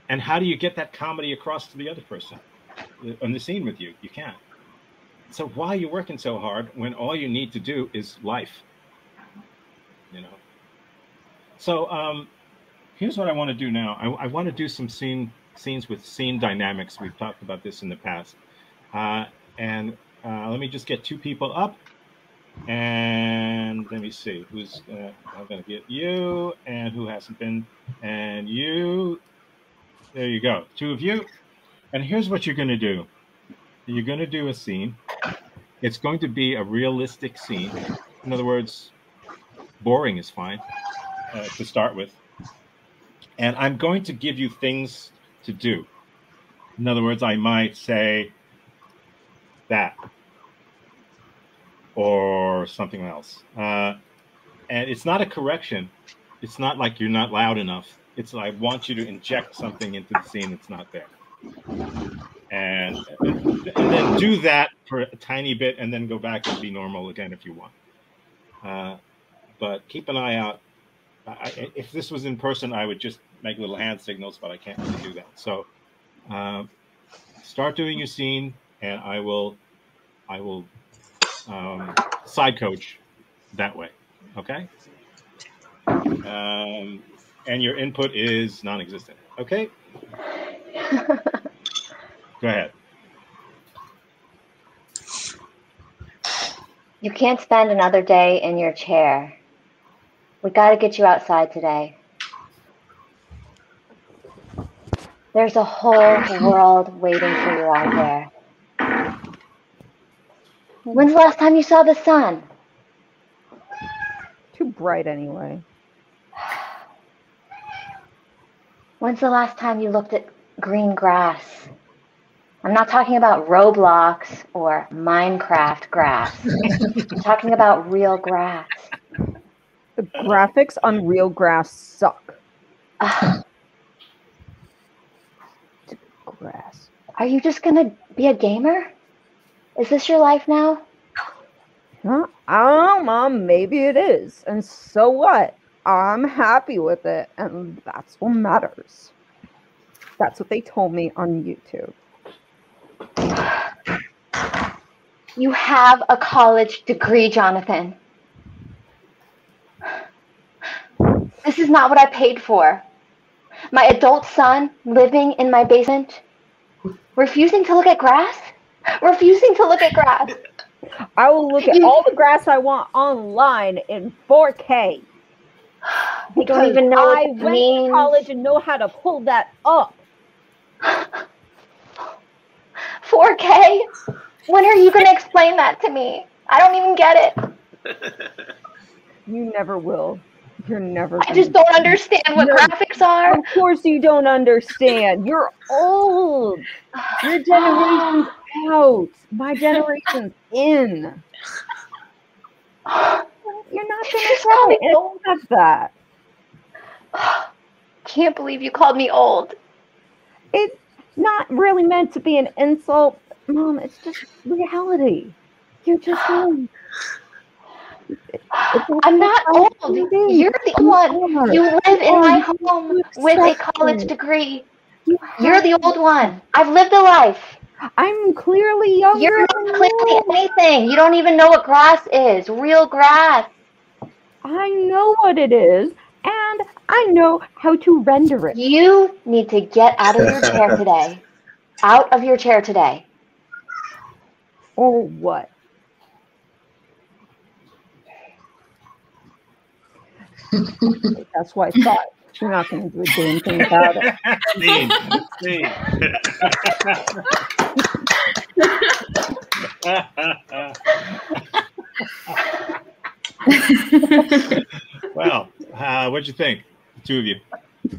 And how do you get that comedy across to the other person on the scene with you? You can't. So why are you working so hard when all you need to do is life? You know. So here's what I want to do now. I want to do some scenes with scene dynamics. We've talked about this in the past. And let me just get two people up. And let me see who's. I'm going to get you, and who hasn't been, and you. There you go, two of you. And here's what you're going to do. You're going to do a scene. It's going to be a realistic scene. In other words, boring is fine to start with. And I'm going to give you things to do. In other words, I might say that or something else. And it's not a correction. It's not like you're not loud enough. It's like I want you to inject something into the scene that's not there. And then do that for a tiny bit and then go back and be normal again if you want. But keep an eye out. If this was in person, I would just make little hand signals, but I can't really do that. So start doing your scene, and I will side coach that way. Okay? And your input is non-existent. Okay? Go ahead. You can't spend another day in your chair. We got to get you outside today. There's a whole world waiting for you out there. When's the last time you saw the sun? Too bright anyway. When's the last time you looked at green grass? I'm not talking about Roblox or Minecraft grass. I'm talking about real grass. The graphics on real grass suck. Grass. Are you just gonna be a gamer? Is this your life now? Huh? I don't know, Mom. Maybe it is. And so what? I'm happy with it. And that's what matters. That's what they told me on YouTube. You have a college degree, Jonathan. This is not what I paid for. My adult son living in my basement, refusing to look at grass? Refusing to look at grass. I will look at all the grass I want online in 4K. You don't even know what it I went to college and know how to pull that up. 4K? When are you going to explain that to me? I don't even get it. You never will. You're never. I just don't understand what graphics are. Of course you don't understand. You're old. Your generation's out. My generation's in. You're not going to accept that. Can't believe you called me old. It's not really meant to be an insult, Mom. It's just reality. You're just old. I'm not old. You're the one. You live in my home with a college degree. You're the old one. I've lived a life. I'm clearly younger. You're not clearly anything. You don't even know what grass is. Real grass. I know what it is, and I know how to render it. You need to get out of your chair today. Out of your chair today. Or what? That's why I thought you're not going to do a damn thing about it. Well, what'd you think, the two of you?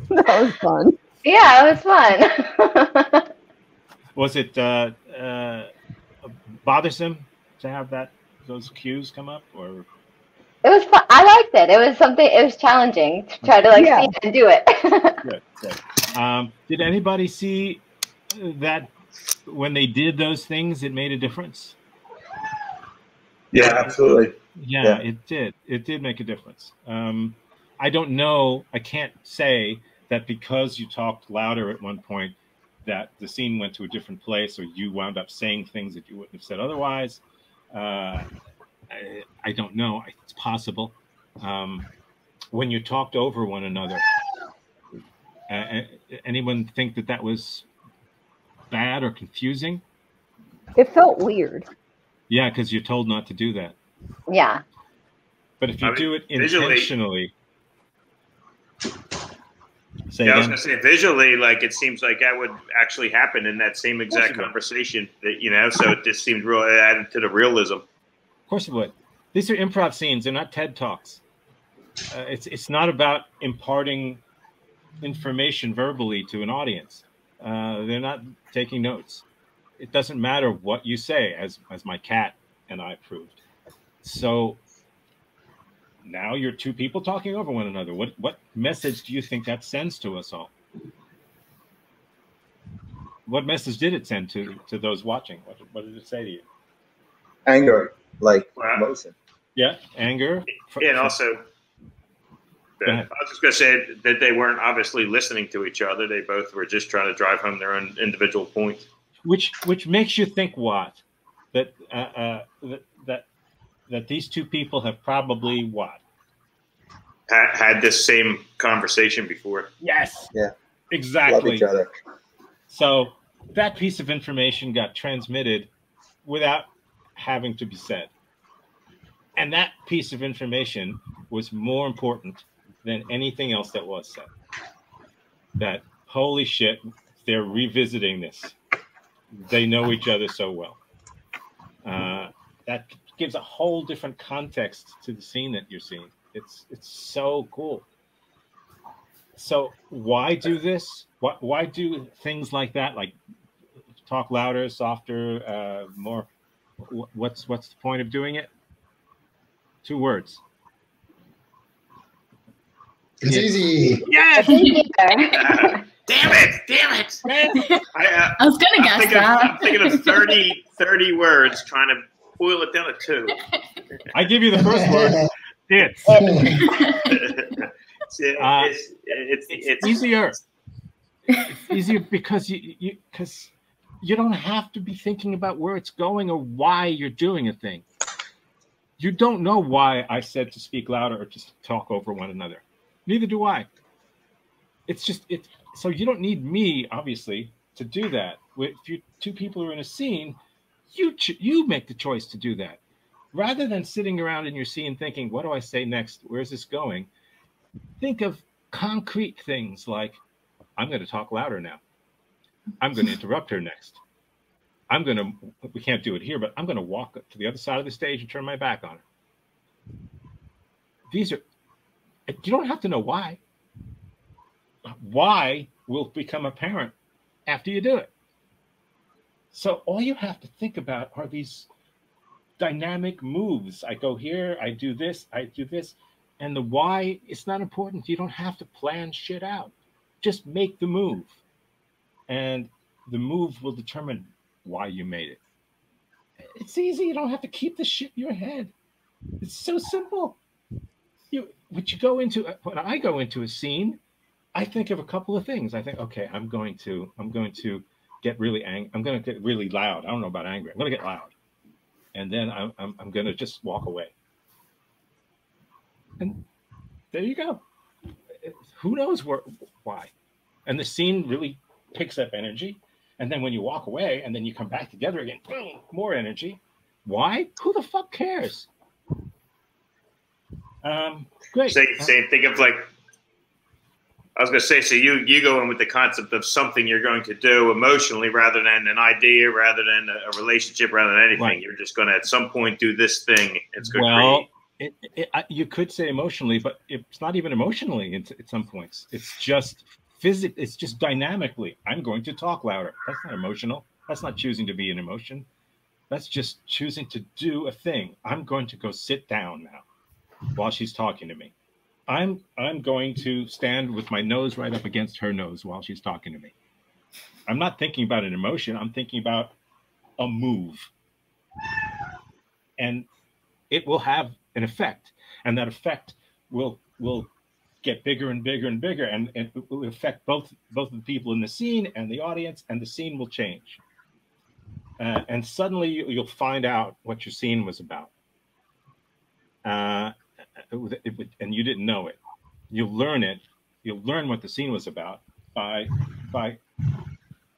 That was fun. Yeah, it was fun. Was it bothersome to have those cues come up, or? It was fun. I liked it. It was something. It was challenging to try to see it and do it. Good. Did anybody see that when they did those things, it made a difference? Yeah, absolutely. Yeah, it did. It did make a difference. I don't know. I can't say that because you talked louder at one point that the scene went to a different place, or you wound up saying things that you wouldn't have said otherwise. I don't know. It's possible. When you talked over one another, anyone think that that was bad or confusing? It felt weird. Yeah, because you're told not to do that. Yeah. But if you do it intentionally, I was going to say visually, like it seems like that would actually happen in that same exact conversation. That so it just seemed real, added to the realism. Of course it would. These are improv scenes; they're not TED Talks. It's not about imparting information verbally to an audience. They're not taking notes. It doesn't matter what you say, as my cat and I proved. So now you're two people talking over one another. What message do you think that sends to us all? What message did it send to those watching? What did it say to you? Anger, like emotion. Yeah, anger. Yeah, and also, I was just going to say that they weren't obviously listening to each other. They both were just trying to drive home their own individual points. Which makes you think what? That these two people have probably what? Had this same conversation before. Yes. Yeah. Exactly. Love each other. So that piece of information got transmitted without having to be said. And that piece of information was more important than anything else that was said. That, holy shit, they're revisiting this. They know each other so well. That gives a whole different context to the scene that you're seeing. It's so cool. So why do this? Why do things like that? Like talk louder, softer, more. What's the point of doing it? 2 words. It's easy. Yes. Damn it! I was gonna guess that. I'm thinking of 30 words, trying to boil it down to 2. I give you the first word. It's easier. It's easier because you don't have to be thinking about where it's going or why you're doing a thing. You don't know why I said to speak louder or just talk over one another. Neither do I. So you don't need me, obviously, to do that. If you 2 people are in a scene, you make the choice to do that. Rather than sitting around in your scene thinking, what do I say next? Where's this going? Think of concrete things like, I'm going to talk louder now. I'm going to interrupt her next. We can't do it here, but I'm going to walk to the other side of the stage and turn my back on her. You don't have to know why. Why will become apparent after you do it. So all you have to think about are these dynamic moves. I go here, I do this, and the why is not important. You don't have to plan shit out. Just make the move. And the move will determine why you made it. It's easy. You don't have to keep the shit in your head. It's so simple. When I go into a scene, I think of a couple of things. I think, okay, I'm going to get really angry. I'm going to get really loud. I don't know about angry. I'm going to get loud. And then I'm going to just walk away. And there you go. Who knows why? And the scene really picks up energy. And then when you walk away and then you come back together again, boom, more energy. Why? Who the fuck cares? Great. Think of like, I was going to say, so you go in with the concept of something you're going to do emotionally rather than an idea, rather than a relationship, rather than anything. Right. You're just going to at some point do this thing. It's going to create. You could say emotionally, but it's not even emotionally at some points. It's just physically. It's just dynamically. I'm going to talk louder. That's not emotional. That's not choosing to be an emotion. That's just choosing to do a thing. I'm going to go sit down now while she's talking to me. I'm going to stand with my nose right up against her nose while she's talking to me. I'm not thinking about an emotion. I'm thinking about a move. And it will have an effect, and that effect will get bigger and bigger and bigger, and it will affect both of the people in the scene and the audience, and the scene will change. And suddenly you'll find out what your scene was about, and you didn't know it. You'll learn it. You'll learn what the scene was about by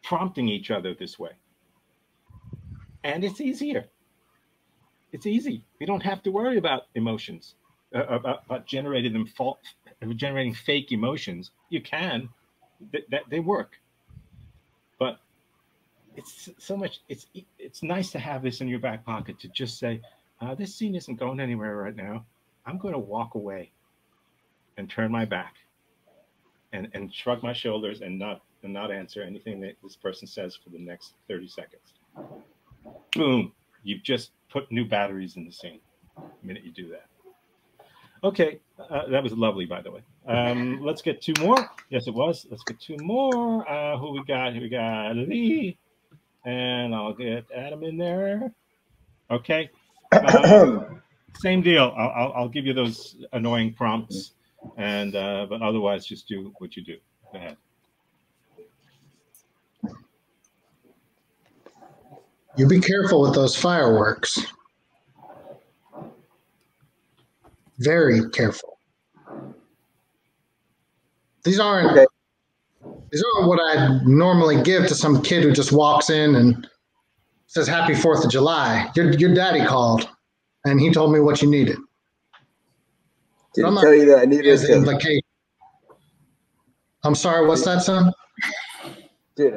prompting each other this way. And it's easier. It's easy. You don't have to worry about emotions, about generating fake emotions. You can, they work. But it's so much. It's nice to have this in your back pocket to just say, this scene isn't going anywhere right now. I'm going to walk away and turn my back and shrug my shoulders and not answer anything that this person says for the next 30 seconds. Boom. You've just put new batteries in the scene the minute you do that. Okay. That was lovely, by the way. Let's get two more. Yes, it was. Let's get two more. Who we got? Here we got Lee. And I'll get Adam in there. Okay. Same deal. I'll give you those annoying prompts, and but otherwise, just do what you do. Go ahead. You be careful with those fireworks. Very careful. These aren't what I normally give to some kid who just walks in and says Happy 4th of July. Your daddy called, and he told me what you needed. Did he tell you that I needed it? I'm sorry, what's that, son? Did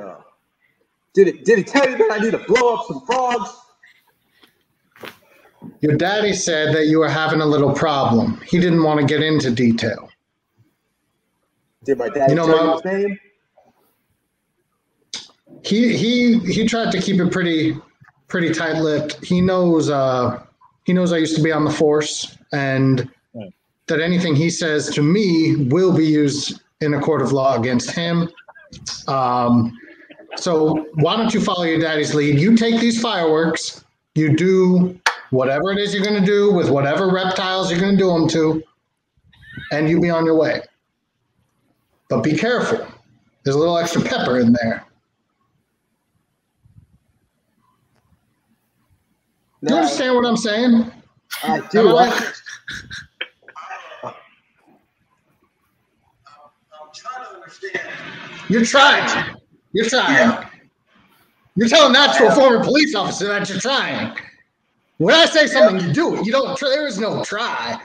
he tell you that I need to blow up some frogs? Your daddy said that you were having a little problem. He didn't want to get into detail. Did my daddy tell you his name? He tried to keep it pretty tight-lipped. He knows I used to be on the force, and that anything he says to me will be used in a court of law against him. So why don't you follow your daddy's lead? You take these fireworks, you do whatever it is you're going to do with whatever reptiles you're going to do them to, and you be on your way. But be careful. There's a little extra pepper in there. Do you understand what I'm saying? I do. I'm trying to understand. You're trying. You're trying. Yeah. You're telling that to a former police officer that you're trying. When I say something, you do it. You don't. There is no try.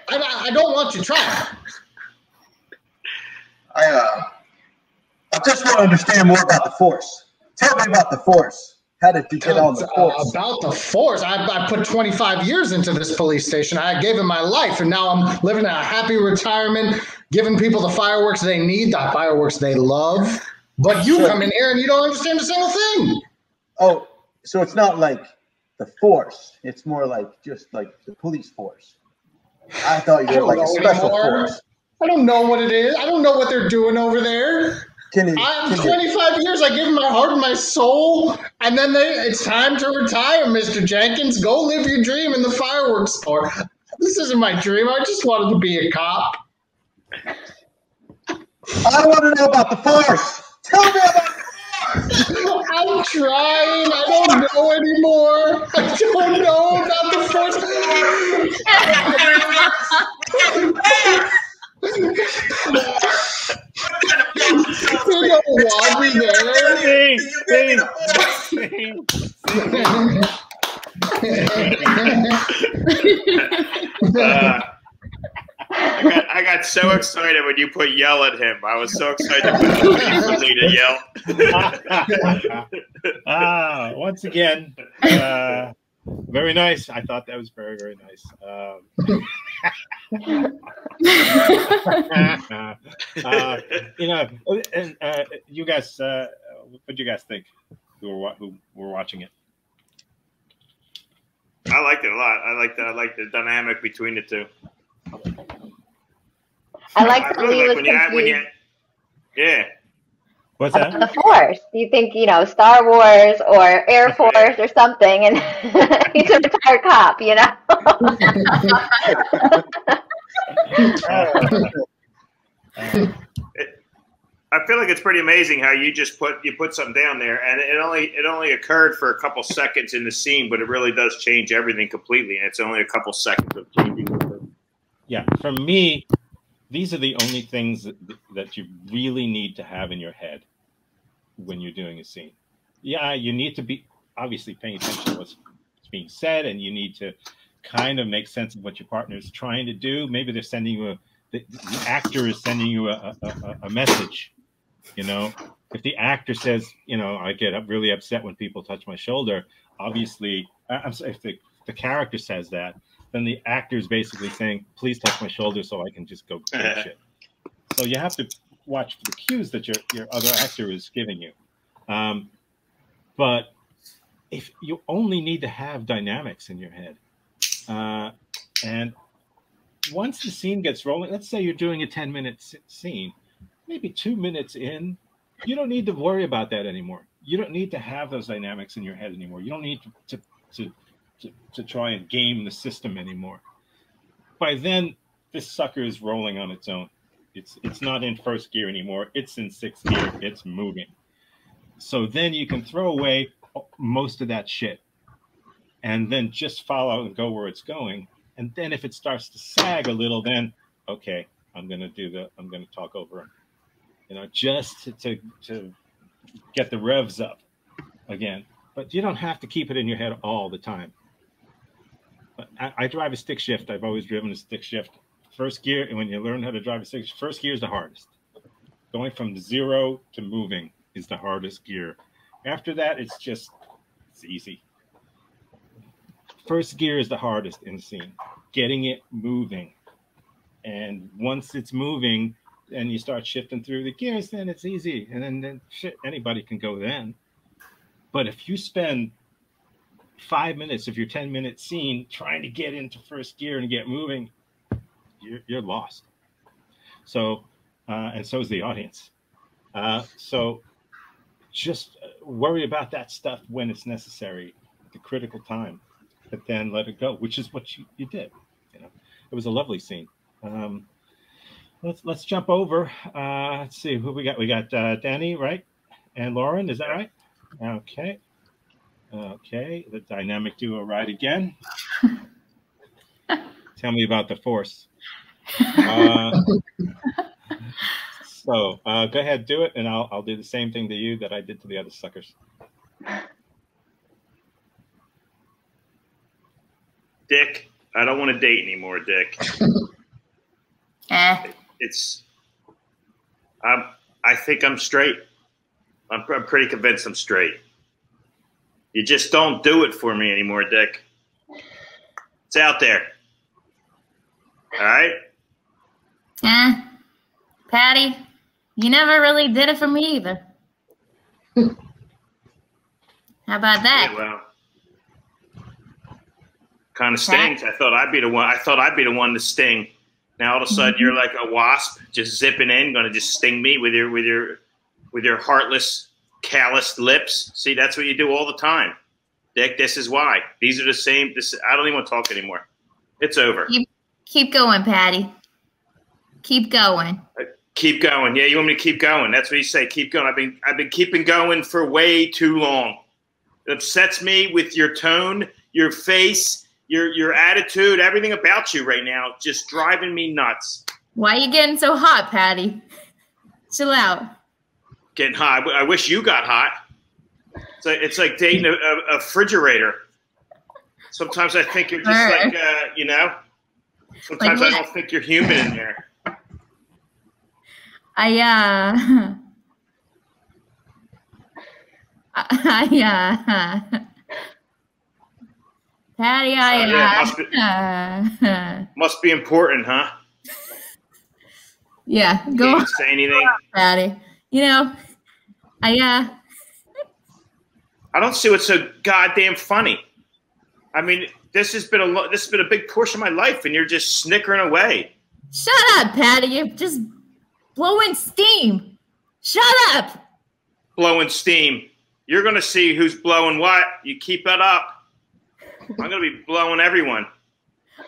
I don't want you trying. I just want to understand more about the force. Tell me about the force. How did you get on the force? About the force? I put 25 years into this police station. I gave it my life, and now I'm living a happy retirement, giving people the fireworks they need, the fireworks they love. But you come in here and you don't understand a single thing. Oh, so it's not like the force. It's more like just like the police force. I thought you were like a special force. I don't know what it is. I don't know what they're doing over there. I'm 25 years. I give them my heart and my soul, and then it's time to retire, Mr. Jenkins. Go live your dream in the fireworks store. This isn't my dream. I just wanted to be a cop. I want to know about the force. Tell me about the force. I'm trying. I don't know anymore. I don't know about the force. You don't want me there. I got so excited when you put yell at him. I was so excited for me to yell. Once again, very nice. I thought that was very, very nice. You guys, what do you guys think? Who were watching it? I liked it a lot. I like the dynamic between the two. I like when you yeah. What's about that? the Force. You think, you know, Star Wars or Air Force or something, and he's a retired cop, you know? I feel like it's pretty amazing how you just put something down there, and it only occurred for a couple seconds in the scene, but it really does change everything completely, and it's only a couple seconds of changing. Yeah, for me, these are the only things that you really need to have in your head when you're doing a scene. Yeah, you need to be obviously paying attention to what's being said, and you need to kind of make sense of what your partner is trying to do. Maybe they're sending you the actor is sending you a message. You know, if the actor says, you know, I get really upset when people touch my shoulder, obviously, if the character says that, then the actor is basically saying, please touch my shoulder so I can just go shit. So you have to watch for the cues that your other actor is giving you. But if you only need to have dynamics in your head, and once the scene gets rolling, let's say you're doing a 10-minute scene, maybe 2 minutes in, you don't need to worry about that anymore. You don't need to have those dynamics in your head anymore. You don't need to try and game the system anymore. By then, this sucker is rolling on its own. It's not in first gear anymore. It's in sixth gear. It's moving. So then you can throw away most of that shit and then just follow and go where it's going. And then if it starts to sag a little, then, okay, I'm going to talk over him. You know, just to get the revs up again. But you don't have to keep it in your head all the time. But I drive a stick shift. I've always driven a stick shift. First gear, and when you learn how to drive a stick shift, first gear is the hardest. Going from 0 to moving is the hardest gear. After that, it's easy. First gear is the hardest in the scene. Getting it moving. And once it's moving, and you start shifting through the gears, then it's easy. And then shit, anybody can go then. But if you spend 5 minutes of your 10-minute scene trying to get into first gear and get moving, you're lost. So, and so is the audience. So just worry about that stuff when it's necessary, the critical time, but then let it go, which is what you did. You know, it was a lovely scene. Let's jump over. Let's see who we got. We got Danny, right? And Lauren, is that right? Okay. Okay. The dynamic duo right again. Tell me about the Force. So go ahead, do it, and I'll do the same thing to you that I did to the other suckers. Dick, I don't want to date anymore, Dick. I think I'm straight. I'm pretty convinced I'm straight. You just don't do it for me anymore, Dick. It's out there. All right? Patty, you never really did it for me either. How about that? Yeah, well, kind of stings. I thought I'd be the one to sting. Now all of a sudden you're like a wasp, just zipping in, going to just sting me with your heartless, calloused lips. See, that's what you do all the time, Dick. This is why. These are the same. I don't even want to talk anymore. It's over. Keep going, Patty. Keep going. Keep going. Yeah, you want me to keep going? That's what you say. Keep going. I've been keeping going for way too long. It upsets me with your tone, your face, your attitude, everything about you right now, just driving me nuts. Why are you getting so hot, Patty? Chill out. Getting hot. I wish you got hot. It's like dating a refrigerator. Sometimes I think you're just like, you know. Sometimes I don't think you're human in there. Patty, must be important, huh? Yeah, go on. Say anything, Patty. You know, I don't see what's so goddamn funny. I mean, this has been a big portion of my life, and you're just snickering away. Shut up, Patty. You're just blowing steam. Shut up. blowing steam. You're going to see who's blowing what. You keep it up. I'm going to be blowing everyone.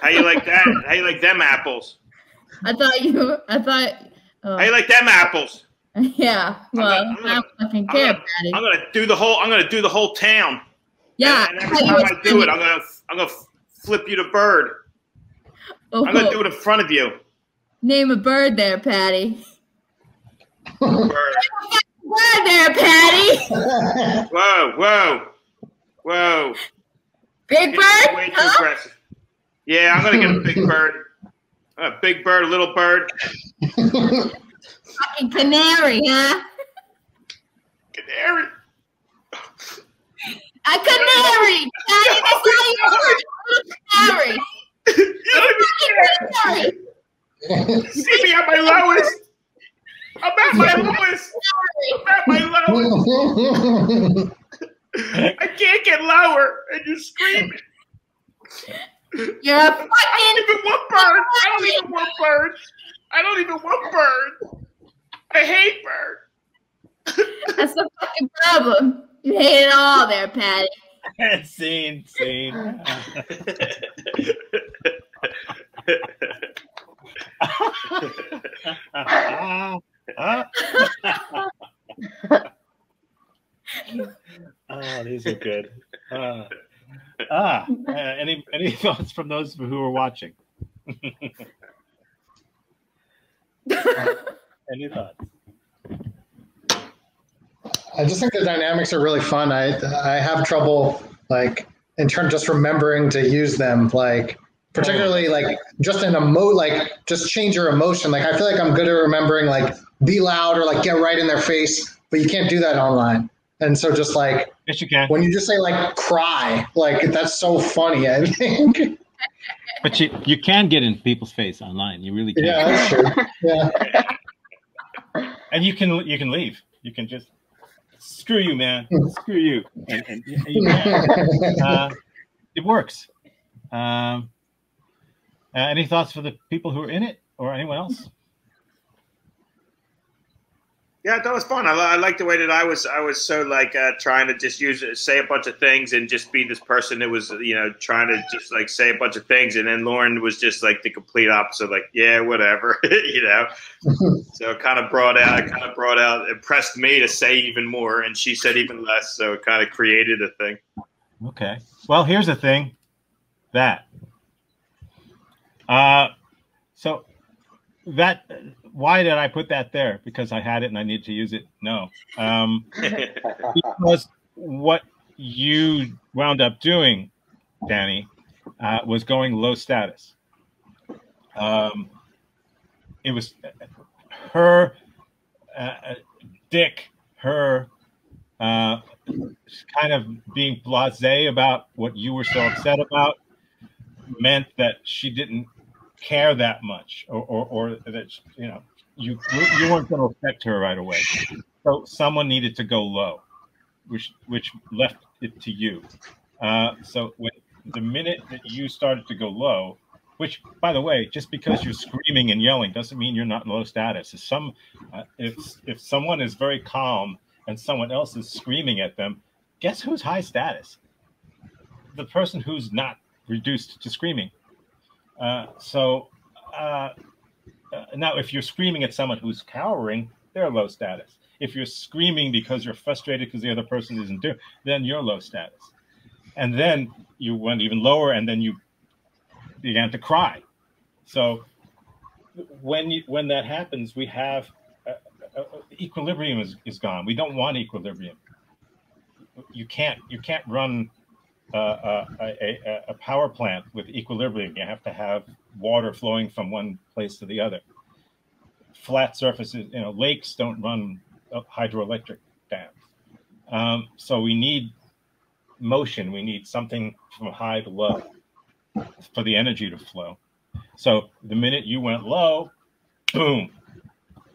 How you like that? How you like them apples? I thought. How you like them apples? Yeah. Well, I don't fucking care, Patty. I'm gonna do the whole town. Yeah. And every time I do it, I'm gonna flip you the bird. Oh, I'm gonna do it in front of you. Name a bird there, Patty. Bird. Bird there, Patty. Whoa. Big bird? Way too aggressive. Yeah, I'm gonna get a big bird. A big bird, a little bird. Fucking canary, huh? Canary. A canary! Patty, that's not your word. Canary. See me at my lowest. I'm at my lowest. I can't get lower, and you're screaming. You're a fucking... I don't even want birds. I don't even want birds. I hate birds. That's the fucking problem. You hate it all there, Patty. Scene. Oh, these are good. Any thoughts from those who are watching? Any thoughts? I just think the dynamics are really fun. I have trouble like in terms just remembering to use them, like particularly like just in just change your emotion. Like I feel like I'm good at remembering like be loud or like get right in their face, but you can't do that online. And so just like yes, you can. When you just say like cry, like that's so funny, I think. But you can get in people's face online. You really can. Yeah, that's true. Yeah. And you can leave. You can just screw you, man. Screw you. And it works. Any thoughts for the people who are in it or anyone else? Yeah, that was fun. I like the way that I was so like trying to just say a bunch of things and just be this person that was, trying to just like say a bunch of things. And then Lauren was just like the complete opposite, like, yeah, whatever, So it kind of brought out, impressed me to say even more. And she said even less. So it kind of created a thing. Okay. Well, here's the thing so that, why did I put that there? Because I had it and I need to use it? No. Because what you wound up doing, Danny, was going low status. It was her dick, her kind of being blasé about what you were so upset about meant that she didn't care that much, or that you weren't going to affect her right away. So someone needed to go low, which left it to you. So when the minute that you started to go low, which by the way, just because you're screaming and yelling doesn't mean you're not in low status. If someone is very calm and someone else is screaming at them, guess who's high status? The person who's not reduced to screaming. Now, if you're screaming at someone who's cowering, they're low status. If you're screaming because you're frustrated because the other person isn't doing, then you're low status. And then you went even lower, and then you began to cry. So when that happens, we have equilibrium is gone. We don't want equilibrium. You can't run a power plant with equilibrium. You have to have water flowing from one place to the other. Flat surfaces, lakes don't run hydroelectric dams. So we need motion. We need something from high to low for the energy to flow. So the minute you went low, boom,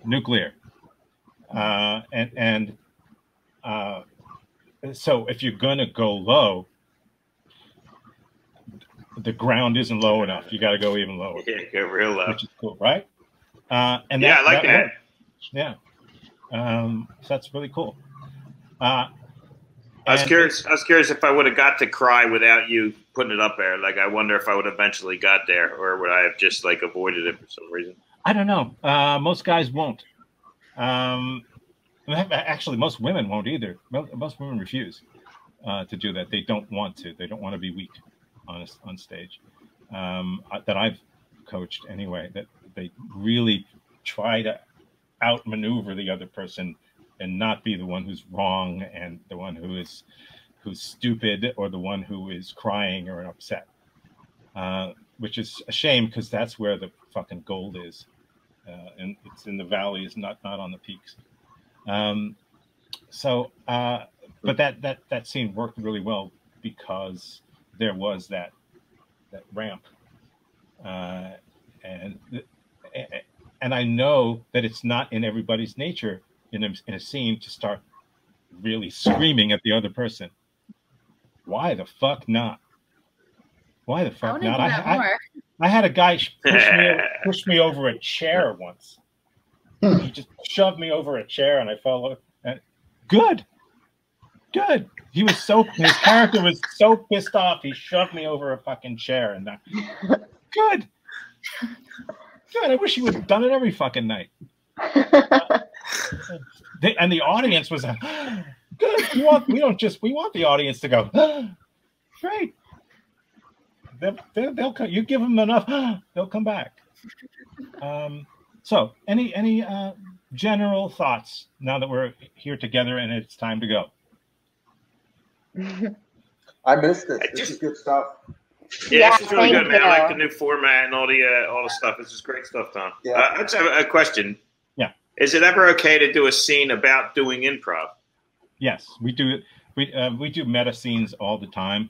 nuclear. So if you're going to go low, the ground isn't low enough. You got to go even lower. Yeah, go real low. Which is cool, right? And yeah, I like that. Yeah. So that's really cool. I was curious if I would have got to cry without you putting it up there. Like, I wonder if I would have eventually got there, or would I have just like avoided it for some reason? I don't know. Most guys won't. Actually, most women won't either. Most women refuse to do that. They don't want to. They don't want to be weak on stage. That I've coached anyway. That they really try to outmaneuver the other person and not be the one who's wrong and the one who's stupid or the one who is crying or upset. Which is a shame, because that's where the fucking gold is, and it's in the valleys, not on the peaks. But that scene worked really well because there was that ramp, and I know that it's not in everybody's nature in a scene to start really screaming at the other person. Why the fuck not? Why the fuck not? I had a guy push me over a chair once. He just shoved me over a chair and I fell over. Good. His character was so pissed off, he shoved me over a fucking chair. And good. I wish he would have done it every fucking night. And the audience was good. We want the audience to go, great. They'll come. You give them enough, they'll come back. So, any general thoughts now that we're here together and it's time to go? I missed this. This is good stuff. Yeah, this is really good, man. I like the new format and all the stuff. This is great stuff, Tom. Yeah. I just have a question. Yeah. Is it ever okay to do a scene about doing improv? Yes, we do. We do meta scenes all the time.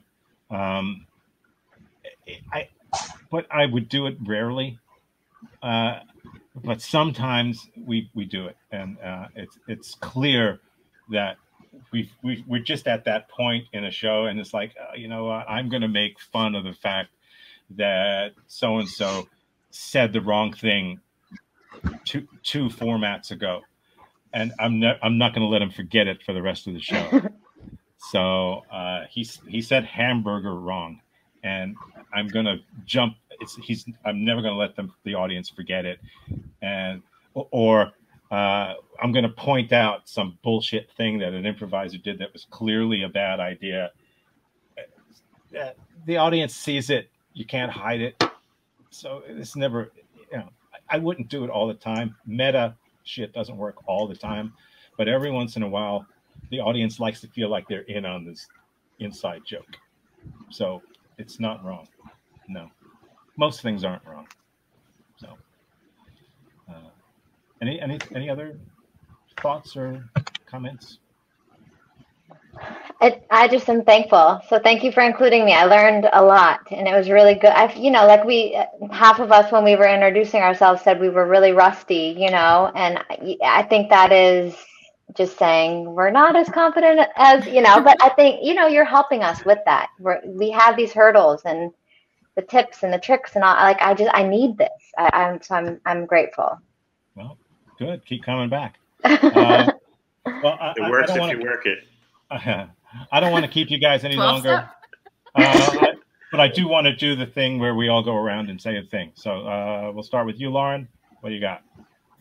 But I would do it rarely. But sometimes we do it, and it's clear that we're just at that point in a show, and it's like, you know what, I'm going to make fun of the fact that so and so said the wrong thing two formats ago, and I'm not going to let him forget it for the rest of the show. So he said hamburger wrong, and I'm going to jump. I'm never going to let the audience forget it, or I'm going to point out some bullshit thing that an improviser did that was clearly a bad idea. The audience sees it. You can't hide it. So it's never, I wouldn't do it all the time. Meta shit doesn't work all the time, but every once in a while, the audience likes to feel like they're in on this inside joke. So it's not wrong. No. Most things aren't wrong. So, any other thoughts or comments? I just am thankful. So thank you for including me. I learned a lot, and it was really good. Half of us when we were introducing ourselves said we were really rusty, and I think that is just saying we're not as confident as, but I think, you're helping us with that. We have these hurdles and the tips and the tricks and all. I need this. I'm grateful. Well, good. Keep coming back. It works if you work it. I don't want to keep you guys any longer. But I do want to do the thing where we all go around and say a thing. So we'll start with you, Lauren. What do you got?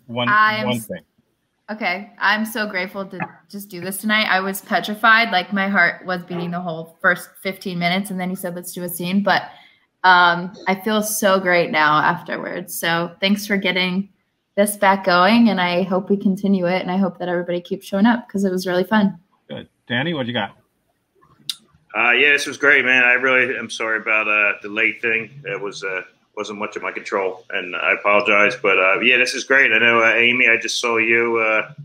One thing. Okay. I'm so grateful to just do this tonight. I was petrified. Like, my heart was beating the whole first 15 minutes. And then you said, let's do a scene. But I feel so great now afterwards. So thanks for getting this back going. And I hope we continue it. And I hope that everybody keeps showing up because it was really fun. Good. Danny, what you got? Yeah, this was great, man. I really am sorry about the late thing. It wasn't much of my control, and I apologize. But yeah, this is great. I know, Amy, I just saw you a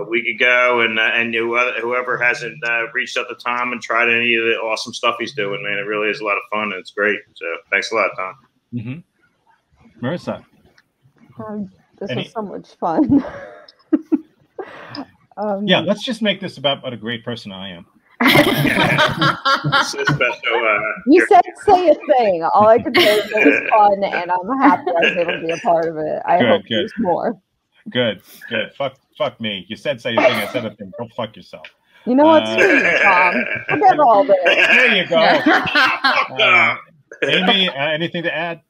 week ago, and whoever hasn't reached out to Tom and tried any of the awesome stuff he's doing, man, it really is a lot of fun, and it's great. So thanks a lot, Tom. Mm-hmm. Marissa. This was so much fun. Yeah, let's just make this about what a great person I am. You said say a thing. All I could say is it was fun, and I'm happy I was able to be a part of it. I hope there's more. Good. Fuck me. You said say a thing. I said a thing. Go fuck yourself. You know what? Screw you, Tom. Forget all this. There you go. Amy, anything to add?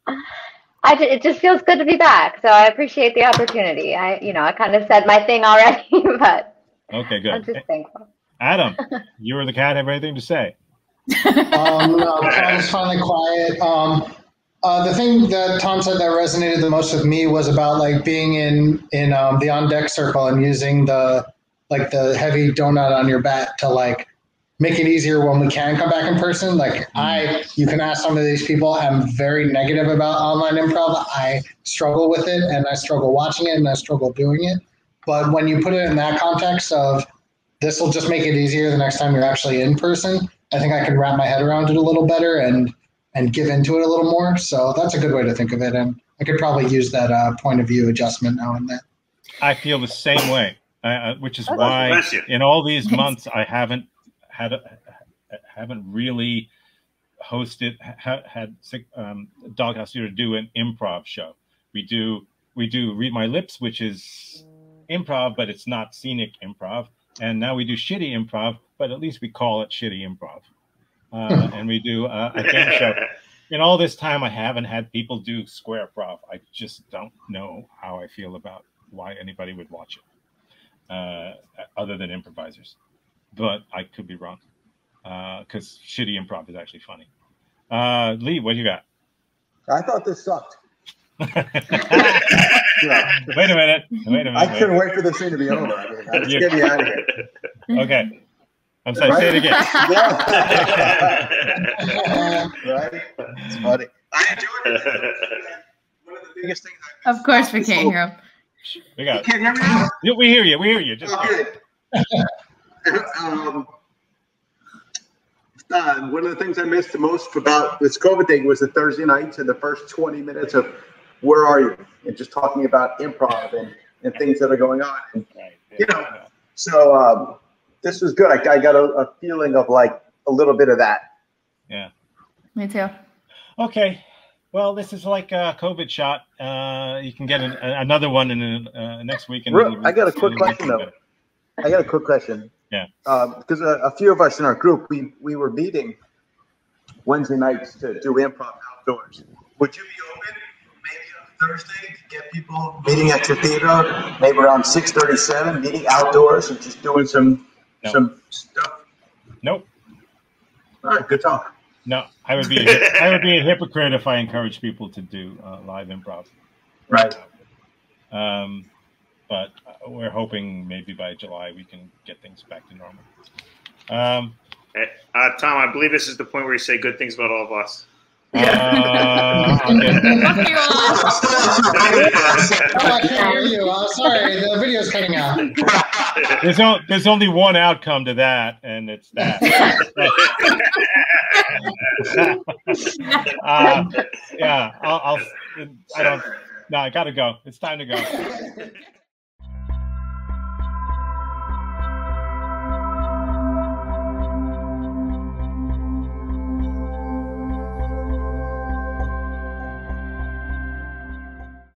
It just feels good to be back. So I appreciate the opportunity. I kind of said my thing already, but okay, good. I'm just thankful. Adam, you or the cat have anything to say? No, Tom's finally quiet. The thing that Tom said that resonated the most with me was about like being in the on deck circle and using the heavy donut on your bat to like make it easier when we can come back in person. Like you can ask some of these people, I'm very negative about online improv. I struggle with it and I struggle watching it and I struggle doing it. But when you put it in that context of this will just make it easier the next time you're actually in person, I think I can wrap my head around it a little better and give into it a little more. So that's a good way to think of it. And I could probably use that point of view adjustment now and then. I feel the same way, which is why in all these months I haven't really hosted, had Doghouse Theater do an improv show. We do Read My Lips, which is improv, but it's not scenic improv. And now we do shitty improv, but at least we call it shitty improv. And we do a game show. In all this time, I haven't had people do square prov. I just don't know how I feel about why anybody would watch it, other than improvisers. But I could be wrong, because shitty improv is actually funny. Lee, what do you got? I thought this sucked. Wait a minute. I couldn't wait for this thing to be over. Let's get me out of here. Okay. I'm sorry, say it again. Right? It's funny. I enjoyed it. One of the biggest things Of course we can't hear him. We got it. Can't hear me now? Yeah, we hear you. Just okay. One of the things I missed the most about this COVID thing was the Thursday nights and the first 20 minutes of where are you? And just talking about improv and things that are going on. And, so this was good. I got a feeling of like a little bit of that. Yeah. Me too. Okay. Well, this is like a COVID shot. You can get another one in next week. I got a quick question, though. I got a quick question. Yeah. Because a few of us in our group, we were meeting Wednesday nights to do improv outdoors. Would you be open maybe on Thursday to get people meeting at your theater, maybe around 6:37, meeting outdoors and just doing some stuff? Nope. All right, good talk. No, I would be a hypocrite if I encouraged people to do live improv. Right. But we're hoping maybe by July we can get things back to normal. Tom, I believe this is the point where you say good things about all of us. Okay. Fuck you all. I can't hear you. Sorry, the video's cutting out. There's only one outcome to that, and it's that. Yeah, I gotta go. It's time to go.